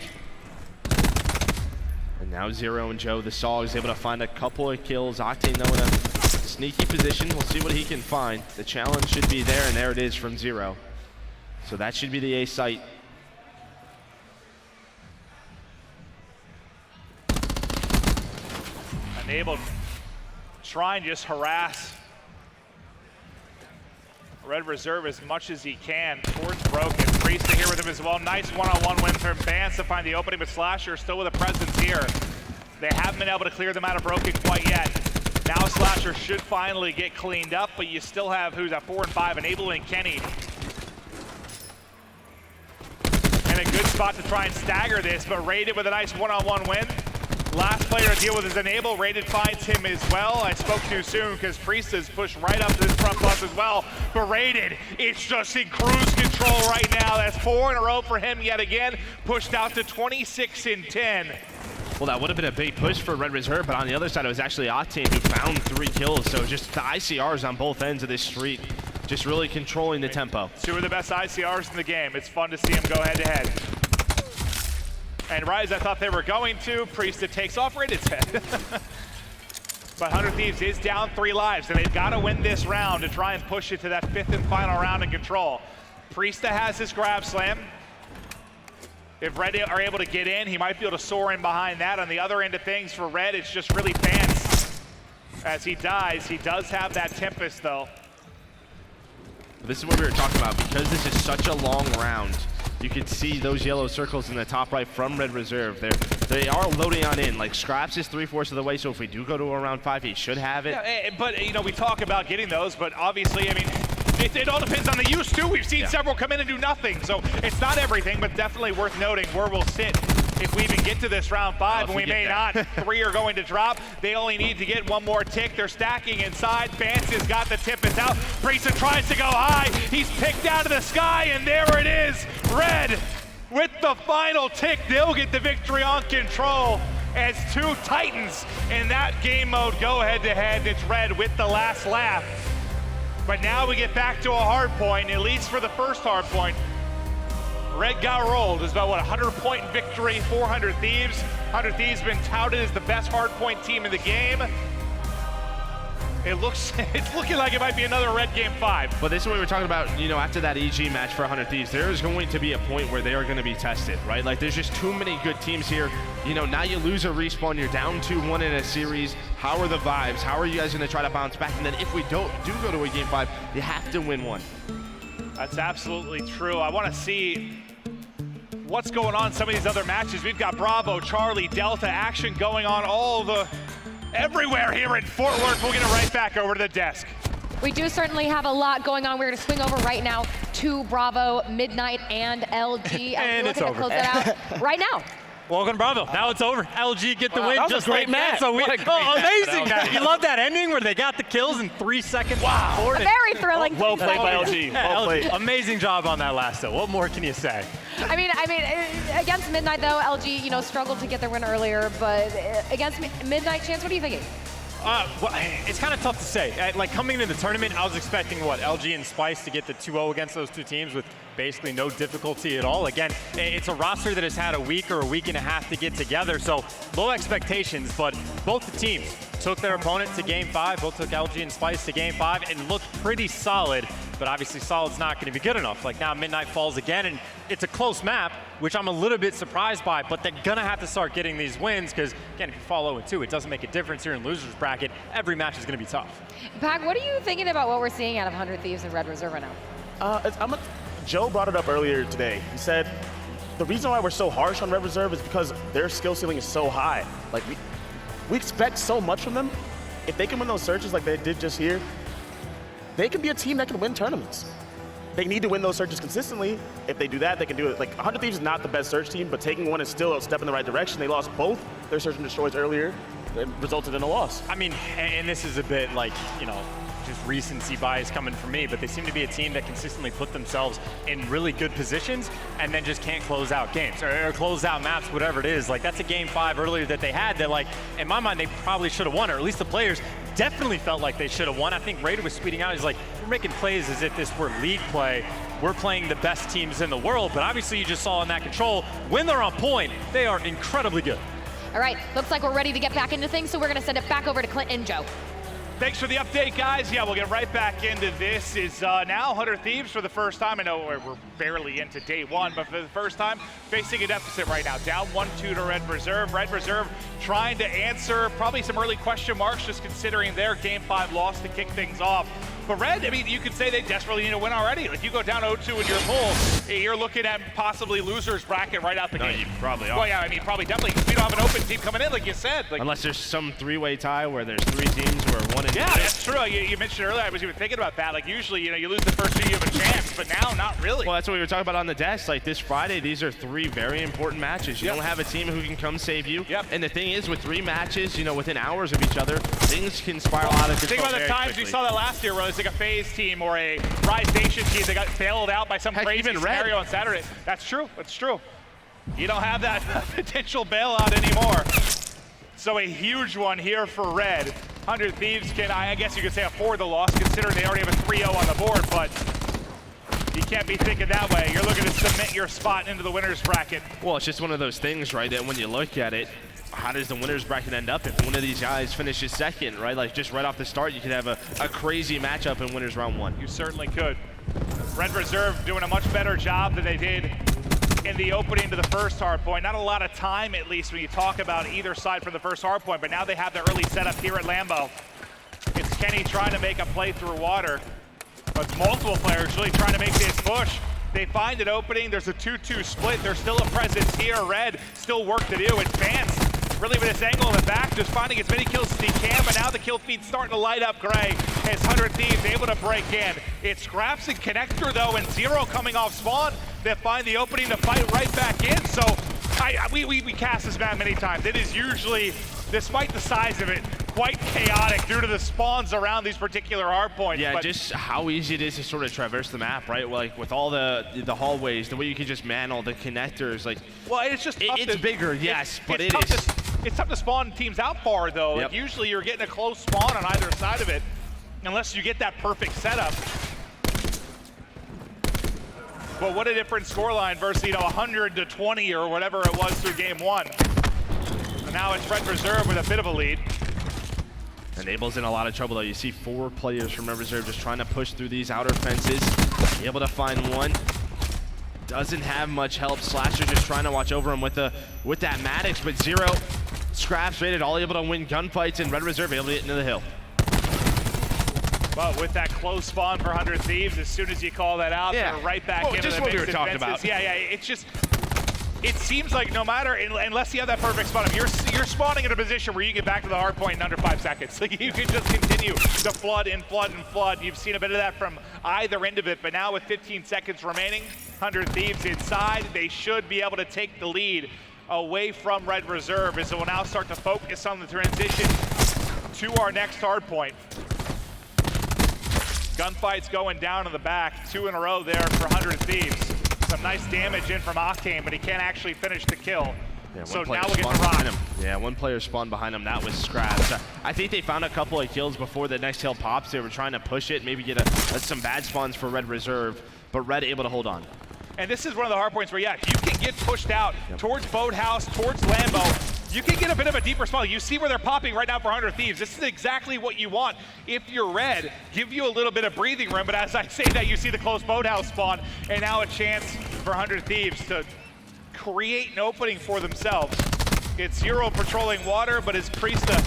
And now Zero and Joe, the Saw, is able to find a couple of kills. Octane, though, in a sneaky position. We'll see what he can find. The challenge should be there, and there it is from Zero. So that should be the A site. Able to try and just harass Red Reserve as much as he can towards Broken. Priesta here with him as well. Nice one-on-one win from Vance to find the opening, but Slasher still with a presence here. They haven't been able to clear them out of Broken quite yet. Now Slasher should finally get cleaned up, but you still have who's at 4 and 5, enabling Kenny. And a good spot to try and stagger this, but Rated with a nice one-on-one win. Last player to deal with is Enable. Rated finds him as well. I spoke too soon because Priesta's pushed right up to this front bus as well. But Rated, it's just in cruise control right now. That's 4 in a row for him yet again. Pushed out to 26-10. Well, that would have been a big push for Red Reserve, but on the other side, it was actually Octane who found 3 kills. So just the ICRs on both ends of this street, just really controlling the tempo. 2 of the best ICRs in the game. It's fun to see them go head-to-head. And right as I thought they were going to, Priesta takes off Rated's head. But 100 Thieves is down 3 lives, and they've got to win this round to try and push it to that 5th and final round in control. Priesta has his grab slam. If Red are able to get in, he might be able to soar in behind that. On the other end of things for Red, it's just really Vance. As he dies, he does have that Tempest, though. This is what we were talking about. Because this is such a long round, you can see those yellow circles in the top right from Red Reserve. They are loading on in. Like, Scraps is 3/4 of the way, so if we do go to a round 5, he should have it. Yeah, but, we talk about getting those, but obviously, it all depends on the use, too. We've seen several come in and do nothing, so it's not everything, but definitely worth noting where we'll sit if we even get to this round 5, and we may not. 3 are going to drop. They only need to get 1 more tick. They're stacking inside. Vance has got the Tempest out. Priesta tries to go high. He's picked out of the sky, and there it is. Red, with the final tick, they'll get the victory on control as 2 Titans in that game mode go head-to-head. It's Red with the last laugh. But now we get back to a hard point, at least for the first hard point. Red got rolled. It was about, what, 100-point victory, 400 Thieves. 100 Thieves been touted as the best hardpoint team in the game. It's looking like it might be another Red Game 5. But this is what we were talking about, you know, after that EG match for 100 Thieves, there is going to be a point where they are going to be tested, right? Like, there's just too many good teams here. You know, now you lose a respawn, you're down 2-1 in a series. How are the vibes? How are you guys going to try to bounce back? And then if we do go to a Game 5, you have to win one. That's absolutely true. I want to see what's going on in some of these other matches. We've got Bravo, Charlie, Delta, action going on everywhere here in Fort Worth. We'll get it right back over to the desk. We do certainly have a lot going on. We're going to swing over right now to Bravo, Midnight, and LG. And it's over. Close that out right now. Welcome to Bravo. Now it's over. LG get the win. That was just a great like that. match. So amazing match. match. You love that ending where they got the kills in 3 seconds. Wow. A very thrilling. Well played by LG. Well played. Amazing job on that last though. What more can you say? I mean, against Midnight though, LG, you know, struggled to get their win earlier, but against Midnight, Chance, what are you thinking? Well, it's kind of tough to say. Like coming into the tournament, I was expecting what, LG and Spice to get the 2-0 against those two teams with basically no difficulty at all. Again, it's a roster that has had a week or a week and a half to get together, so low expectations, but both the teams took their opponent to Game 5, both took LG and Spice to Game 5 and looked pretty solid, but obviously solid's not going to be good enough. Like now Midnight falls again, and it's a close map, which I'm a little bit surprised by, but they're going to have to start getting these wins because, again, if you fall 0-2, it doesn't make a difference here in loser's bracket. Every match is going to be tough. Pac, what are you thinking about what we're seeing out of 100 Thieves and Red Reserve right now? Joe brought it up earlier today. He said the reason why we're so harsh on Red Reserve is because their skill ceiling is so high. Like we expect so much from them. If they can win those searches like they did just here, they can be a team that can win tournaments. They need to win those searches consistently. If they do that, they can do it. Like 100 Thieves is not the best search team, but taking one is still a step in the right direction. They lost both their search and destroys earlier. It resulted in a loss. I mean, and this is a bit like, you know, just recency bias coming from me, but they seem to be a team that consistently put themselves in really good positions and then just can't close out games or close out maps, whatever it is. Like that's a Game 5 earlier that they had that, like, in my mind, they probably should have won, or at least the players definitely felt like they should have won. I think Raider was tweeting out, he's like, we're making plays as if this were league play. We're playing the best teams in the world, but obviously you just saw in that control, when they're on point, they are incredibly good. All right, looks like we're ready to get back into things, so we're going to send it back over to Clint and Joe. Thanks for the update, guys. Yeah, we'll get right back into this. Is now 100 Thieves for the first time. I know we're barely into day one, but for the first time, facing a deficit right now. Down 1-2 to Red Reserve. Red Reserve trying to answer probably some early question marks, just considering their Game 5 loss to kick things off. But Red, I mean, you could say they desperately need to win already. Like, you go down 0-2 in your pool, you're looking at possibly loser's bracket right out the gate. You probably are. Well, yeah, I mean, probably definitely, because we don't have an open team coming in, like you said. Like, unless there's some three-way tie where there's 3 teams where 1 and 2. Yeah, that's true. You mentioned earlier, I was even thinking about that. Like, usually, you know, you lose the first 2, you have a chance, but now, not really. Well, that's what we were talking about on the desk. Like, this Friday, these are 3 very important matches. You don't have a team who can come save you. And the thing is, with 3 matches, you know, within hours of each other, things can spiral out of control. Think about the times we saw that last year where it was like a FaZe team or a Rise Nation team that got bailed out by some crazy scenario on Saturday. That's true. That's true. You don't have that potential bailout anymore. So a huge one here for Red. 100 Thieves can, I guess you could say, afford the loss considering they already have a 3-0 on the board, but you can't be thinking that way. You're looking to cement your spot into the winner's bracket. Well, it's just one of those things, right, that when you look at it, how does the winner's bracket end up if one of these guys finishes second, right? Like, just right off the start, you could have a crazy matchup in winners round 1. You certainly could. Red Reserve doing a much better job than they did in the opening to the first hard point. Not a lot of time, at least, when you talk about either side for the first hard point, but now they have the early setup here at Lambeau. It's Kenny trying to make a play through water, but multiple players really trying to make this push. They find an opening. There's a 2-2 split. There's still a presence here. Red still work to do. Advance really with his angle in the back, just finding as many kills as he can, but now the kill feed's starting to light up gray as 100 Thieves able to break in. It's Scraps and Connector though, and Zero coming off spawn that find the opening to fight right back in. So we cast this map many times. It is usually, despite the size of it, quite chaotic due to the spawns around these particular hard points. Yeah, but just how easy it is to sort of traverse the map, right? Like with all the hallways, the way you can just man all the connectors, like. Well, it's just tough it's bigger, yes, but it is. It's tough to spawn teams out far though. Yep. Like usually you're getting a close spawn on either side of it, unless you get that perfect setup. But what a different scoreline versus, 100-20 or whatever it was through game 1. And now it's Red Reserve with a bit of a lead. Enable's in a lot of trouble though. You see 4 players from Red Reserve just trying to push through these outer fences. Able to find one. Doesn't have much help. Slasher just trying to watch over him with that Maddox, but Zero scraps rated, all able to win gunfights, and Red Reserve able to get into the hill. But with that close spawn for 100 Thieves, as soon as you call that out, they're right back into just the what mix we were talking about. about. Yeah, it's just, it seems like no matter, unless you have that perfect spawn, you're spawning in a position where you get back to the hard point in under 5 seconds. Like you can just continue to flood and flood and flood. You've seen a bit of that from either end of it, but now with 15 seconds remaining, 100 Thieves inside, they should be able to take the lead away from Red Reserve as it will now start to focus on the transition to our next hard point. Gunfights going down in the back, 2 in a row there for 100 Thieves. Some nice damage in from Octane, but he can't actually finish the kill. Yeah, so now we'll get to Rock. Yeah, one player spawned behind him. That was Scraps. I think they found a couple of kills before the next hill pops. They were trying to push it, maybe get some bad spawns for Red Reserve, but Red able to hold on. And this is one of the hard points where, if you can get pushed out towards Boathouse, towards Lambo, you can get a bit of a deeper spawn. You see where they're popping right now for 100 Thieves. This is exactly what you want. If you're Red, give you a little bit of breathing room, but as I say that, you see the close Boathouse spawn, and now a chance for 100 Thieves to create an opening for themselves. It's Zero patrolling water, but his Priesta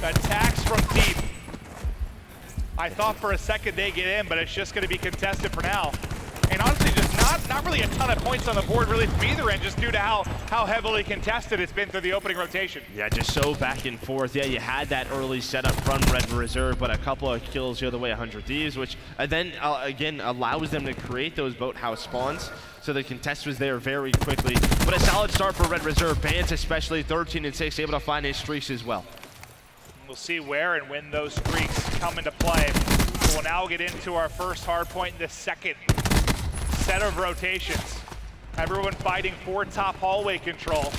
attacks from deep. I thought for a second they get in, but it's just going to be contested for now. And honestly, just not really a ton of points on the board really from either end, just due to how heavily contested it's been through the opening rotation. Yeah, just so back and forth. Yeah, you had that early setup from Red Reserve, but a couple of kills the other way, 100 Thieves, which then again allows them to create those Boathouse spawns. So the contest was there very quickly. But a solid start for Red Reserve. Bans especially 13-6, able to find his streaks as well. We'll see where and when those streaks come into play. So we'll now get into our first hard point in the second set of rotations. Everyone fighting for top hallway control.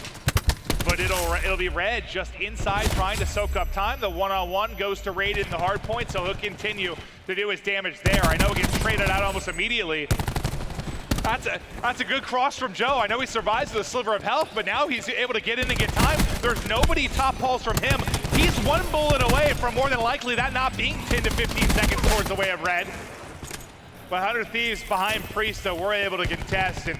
But it'll be Red just inside trying to soak up time. The one-on-one goes to Raid in the hard point, so he'll continue to do his damage there. I know he gets traded out almost immediately. That's a good cross from Joe. I know he survives with a sliver of health, but now he's able to get in and get time. There's nobody top pulls from him. He's one bullet away from more than likely that not being 10 to 15 seconds towards the way of Red. But 100 Thieves behind Priesta were able to contest and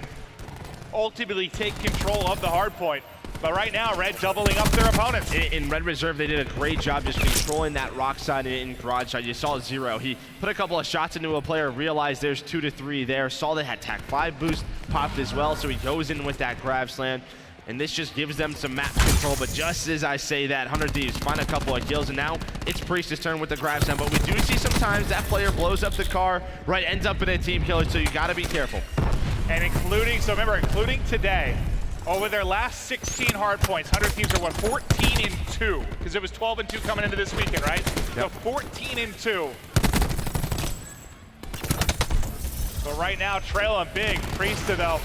ultimately take control of the hard point. But right now, Red doubling up their opponents. In Red Reserve, they did a great job just controlling that rock side and garage side. You saw Zero. He put a couple of shots into a player, realized there's 2 to 3 there, saw they had TAC 5 boost popped as well, so he goes in with that grab slam. And this just gives them some map control, but just as I say that, 100 Thieves find a couple of kills, and now it's Priest's turn with the grab slam. But we do see sometimes that player blows up the car, right, ends up in a team killer, so you gotta be careful. And including today, over their last 16 hard points, 100 Thieves are 14-2, because it was 12-2 coming into this weekend, right? Yep. So 14-2. But right now, trailing big. Priesta, though,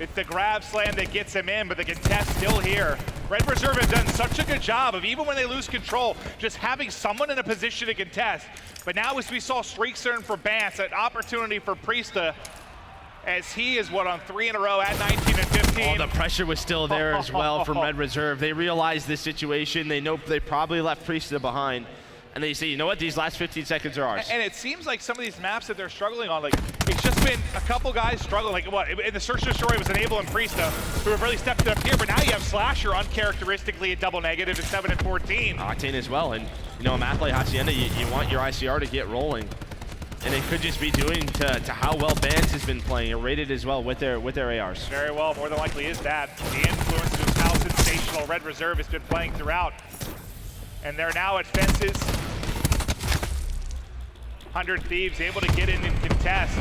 it's the grab slam that gets him in, but the contest still here. Red Reserve has done such a good job of, even when they lose control, just having someone in a position to contest. But now, as we saw streaks earn for Bance, an opportunity for Priesta, as he is on 3 in a row at 19-15. Oh, the pressure was still there as well from Red Reserve. They realized the situation. They know they probably left Priesta behind. And they say, you know what, these last 15 seconds are ours. And it seems like some of these maps that they're struggling on, like, it's just been a couple guys struggling. Like, what, in the Search and Destroy, it was Enable and Priesta who have really stepped it up here, but now you have Slasher uncharacteristically at double negative at 7-14. Octane as well, and you know, a map like Hacienda, you want your ICR to get rolling. And it could just be doing to how well Bance has been playing. It rated as well with their ARs. Very well, more than likely is that. The influence of how sensational Red Reserve has been playing throughout. And they're now at fences. 100 Thieves able to get in and contest.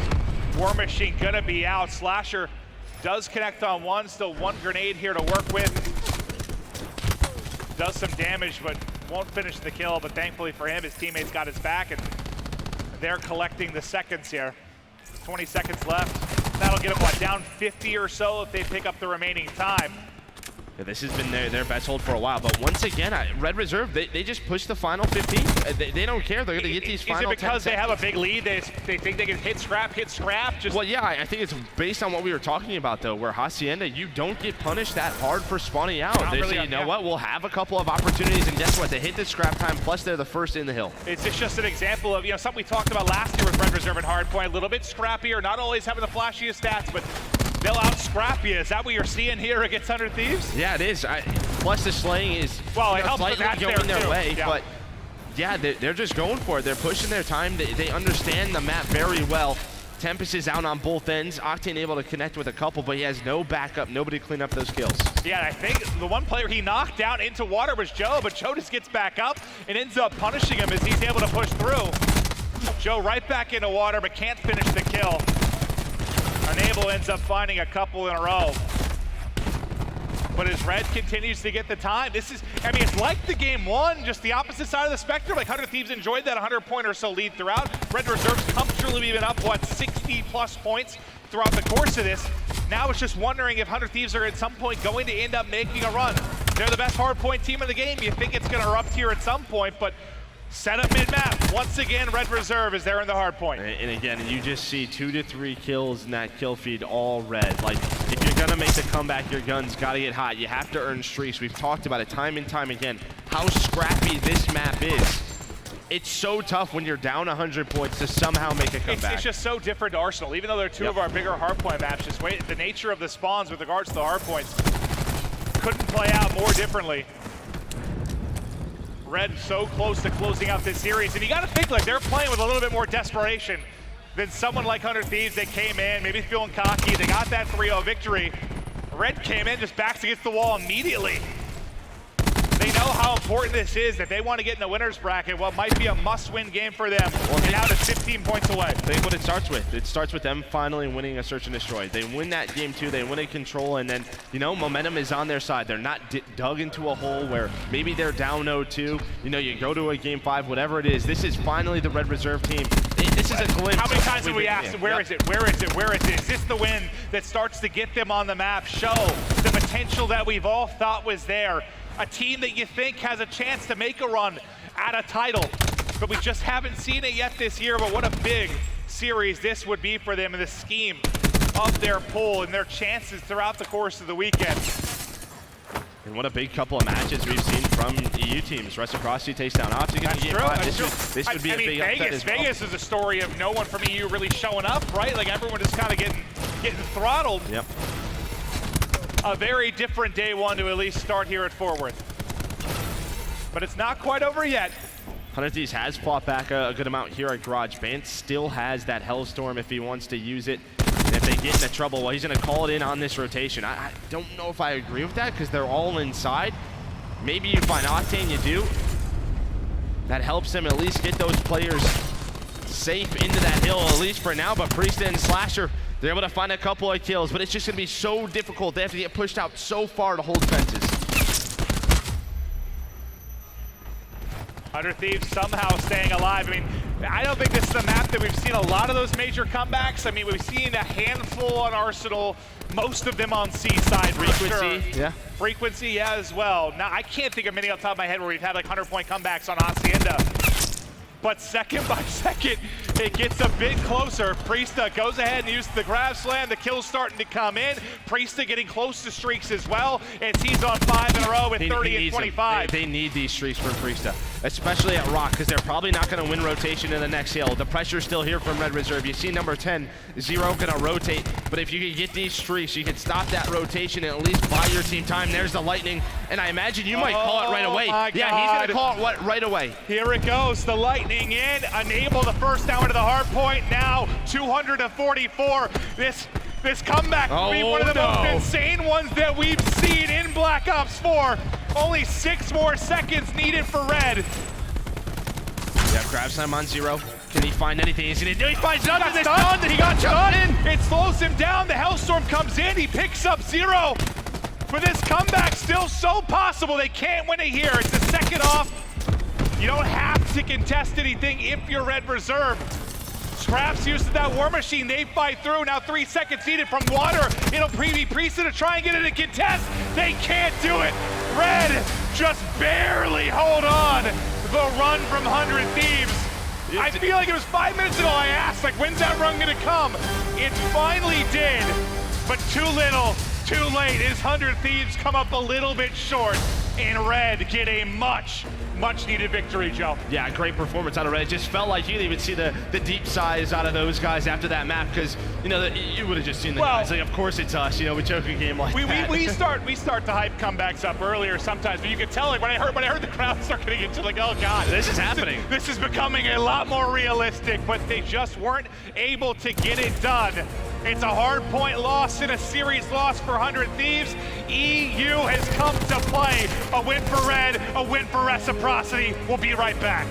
War Machine gonna be out. Slasher does connect on one, still one grenade here to work with. Does some damage, but won't finish the kill, but thankfully for him, his teammates got his back, and they're collecting the seconds here. 20 seconds left. That'll get them, what, down 50 or so if they pick up the remaining time. Yeah, this has been their best hold for a while, but once again, Red Reserve, they just push the final 15. They don't care. They're going to get these final 10 Is it because they have a seconds. big lead? They think they can hit scrap? Just Well, yeah, I think it's based on what we were talking about, though, where Hacienda, you don't get punished that hard for spawning out. They really, say, you know what, we'll have a couple of opportunities, and guess what? They hit the scrap time, plus they're the first in the hill. It's just an example of something we talked about last year with Red Reserve and Hardpoint. A little bit scrappier, not always having the flashiest stats, but they'll out-scrap you. Is that what you're seeing here against 100 Thieves? Yeah, it is. Plus the slaying is it helps slightly the match going there their too. way, Yeah. but yeah, they're just going for it. They're pushing their time. They understand the map very well. Tempest is out on both ends. Octane able to connect with a couple, but he has no backup, nobody to clean up those kills. Yeah, I think the one player he knocked down into water was Joe, but Joe just gets back up and ends up punishing him as he's able to push through. Joe right back into water, but can't finish the kill. Enable ends up finding a couple in a row. But as Red continues to get the time, it's like the game one, just the opposite side of the spectrum. Like 100 Thieves enjoyed that 100-point or so lead throughout. Red Reserve's comfortably been up, 60+ points throughout the course of this. Now it's just wondering if 100 Thieves are at some point going to end up making a run. They're the best hardpoint team in the game. You think it's going to erupt here at some point, but set up mid-map. Once again, Red Reserve is there in the hard point. And again, you just see 2 to 3 kills in that kill feed, all Red. Like, if you're gonna make the comeback, your guns gotta get hot. You have to earn streaks. We've talked about it time and time again, how scrappy this map is. It's so tough when you're down 100 points to somehow make a comeback. It's just so different to Arsenal. Even though they're two of our bigger hardpoint maps, the nature of the spawns with regards to the hardpoints couldn't play out more differently. Red so close to closing out this series, and you got to think like they're playing with a little bit more desperation than someone like 100 Thieves that came in, maybe feeling cocky. They got that 3-0 victory. Red came in, just backs against the wall immediately. They know how important this is, that they want to get in the winner's bracket, what might be a must-win game for them, and now they're 15 points away. Think what it starts with. It starts with them finally winning a Search and Destroy. They win that game 2, they win a control, and then, momentum is on their side. They're not dug into a hole where maybe they're down 0-2. You go to a game 5, whatever it is. This is finally the Red Reserve team. This is a glimpse. How many times have we asked, where Yep. is it? Where is it? Where is it? Is this the win that starts to get them on the map, show the potential that we've all thought was there? A team that you think has a chance to make a run at a title, but we just haven't seen it yet this year. But what a big series this would be for them in the scheme of their pool and their chances throughout the course of the weekend. And what a big couple of matches we've seen from EU teams. Reciprocity takes down Optic in game 5. This would be a big upset as well. Vegas is a story of no one from EU really showing up, right? Like everyone just kind of getting throttled. Yep. A very different day one to at least start here at Fort Worth. But it's not quite over yet. 100 Thieves has fought back a good amount here at Garage. Bance still has that Hellstorm if he wants to use it. And if they get into trouble, well, he's going to call it in on this rotation. I don't know if I agree with that because they're all inside. Maybe you find Octane, you do. That helps him at least get those players safe into that hill, at least for now. But Priesta and Slasher, they're able to find a couple of kills, but it's just going to be so difficult. They have to get pushed out so far to hold fences. 100 Thieves somehow staying alive. I don't think this is a map that we've seen a lot of those major comebacks. We've seen a handful on Arsenal, most of them on C-side. Frequency, sure. yeah. Frequency, yeah, as well. Now, I can't think of many off the top of my head where we've had like 100-point comebacks on Hacienda. But second by second, it gets a bit closer. Priesta goes ahead and uses the grab slam. The kill's starting to come in. Priesta getting close to streaks as well, as he's on 5 in a row with 30 and 25. They need these streaks from Priesta, especially at Rock, because they're probably not going to win rotation in the next hill. The pressure's still here from Red Reserve. You see number 10, Zero going to rotate, but if you can get these streaks, you can stop that rotation and at least buy your team time. There's the Lightning, and I imagine you might call it right away. Yeah, he's going to call it right away. Here it goes, the Lightning in, enable the first down to the hard point. Now 244. This comeback will be one of the most insane ones that we've seen in Black Ops 4. Only 6 more seconds needed for Red. Yeah, grab slam on Zero. Can he find anything? He's gonna do. He finds nothing. He got stunned. It slows him down. The Hellstorm comes in. He picks up Zero. But this comeback still so possible. They can't win it here. It's a second off. You don't have to contest anything if you're Red Reserve. Scraps uses that War Machine. They fight through. Now 3 seconds needed from Water. It'll be Priestess to try and get it in contest. They can't do it. Red just barely hold on. The run from 100 Thieves. I feel like it was 5 minutes ago I asked, like, when's that run gonna come? It finally did, but too little, too late. His 100 Thieves come up a little bit short, and Red get a much needed victory, Joe. Yeah, great performance out of Red. It just felt like you didn't even see the deep size out of those guys after that map, because you know you would have just seen the guys. Like, of course it's us. You know, we choke a game like that. We start the hype comebacks up earlier sometimes, but you could tell, like, when I heard the crowd start getting into, like, oh god, this is happening. This is becoming a lot more realistic, but they just weren't able to get it done. It's a hard point loss and a series loss for 100 Thieves. EU has come to play. A win for Red, a win for Reciprocity. We'll be right back.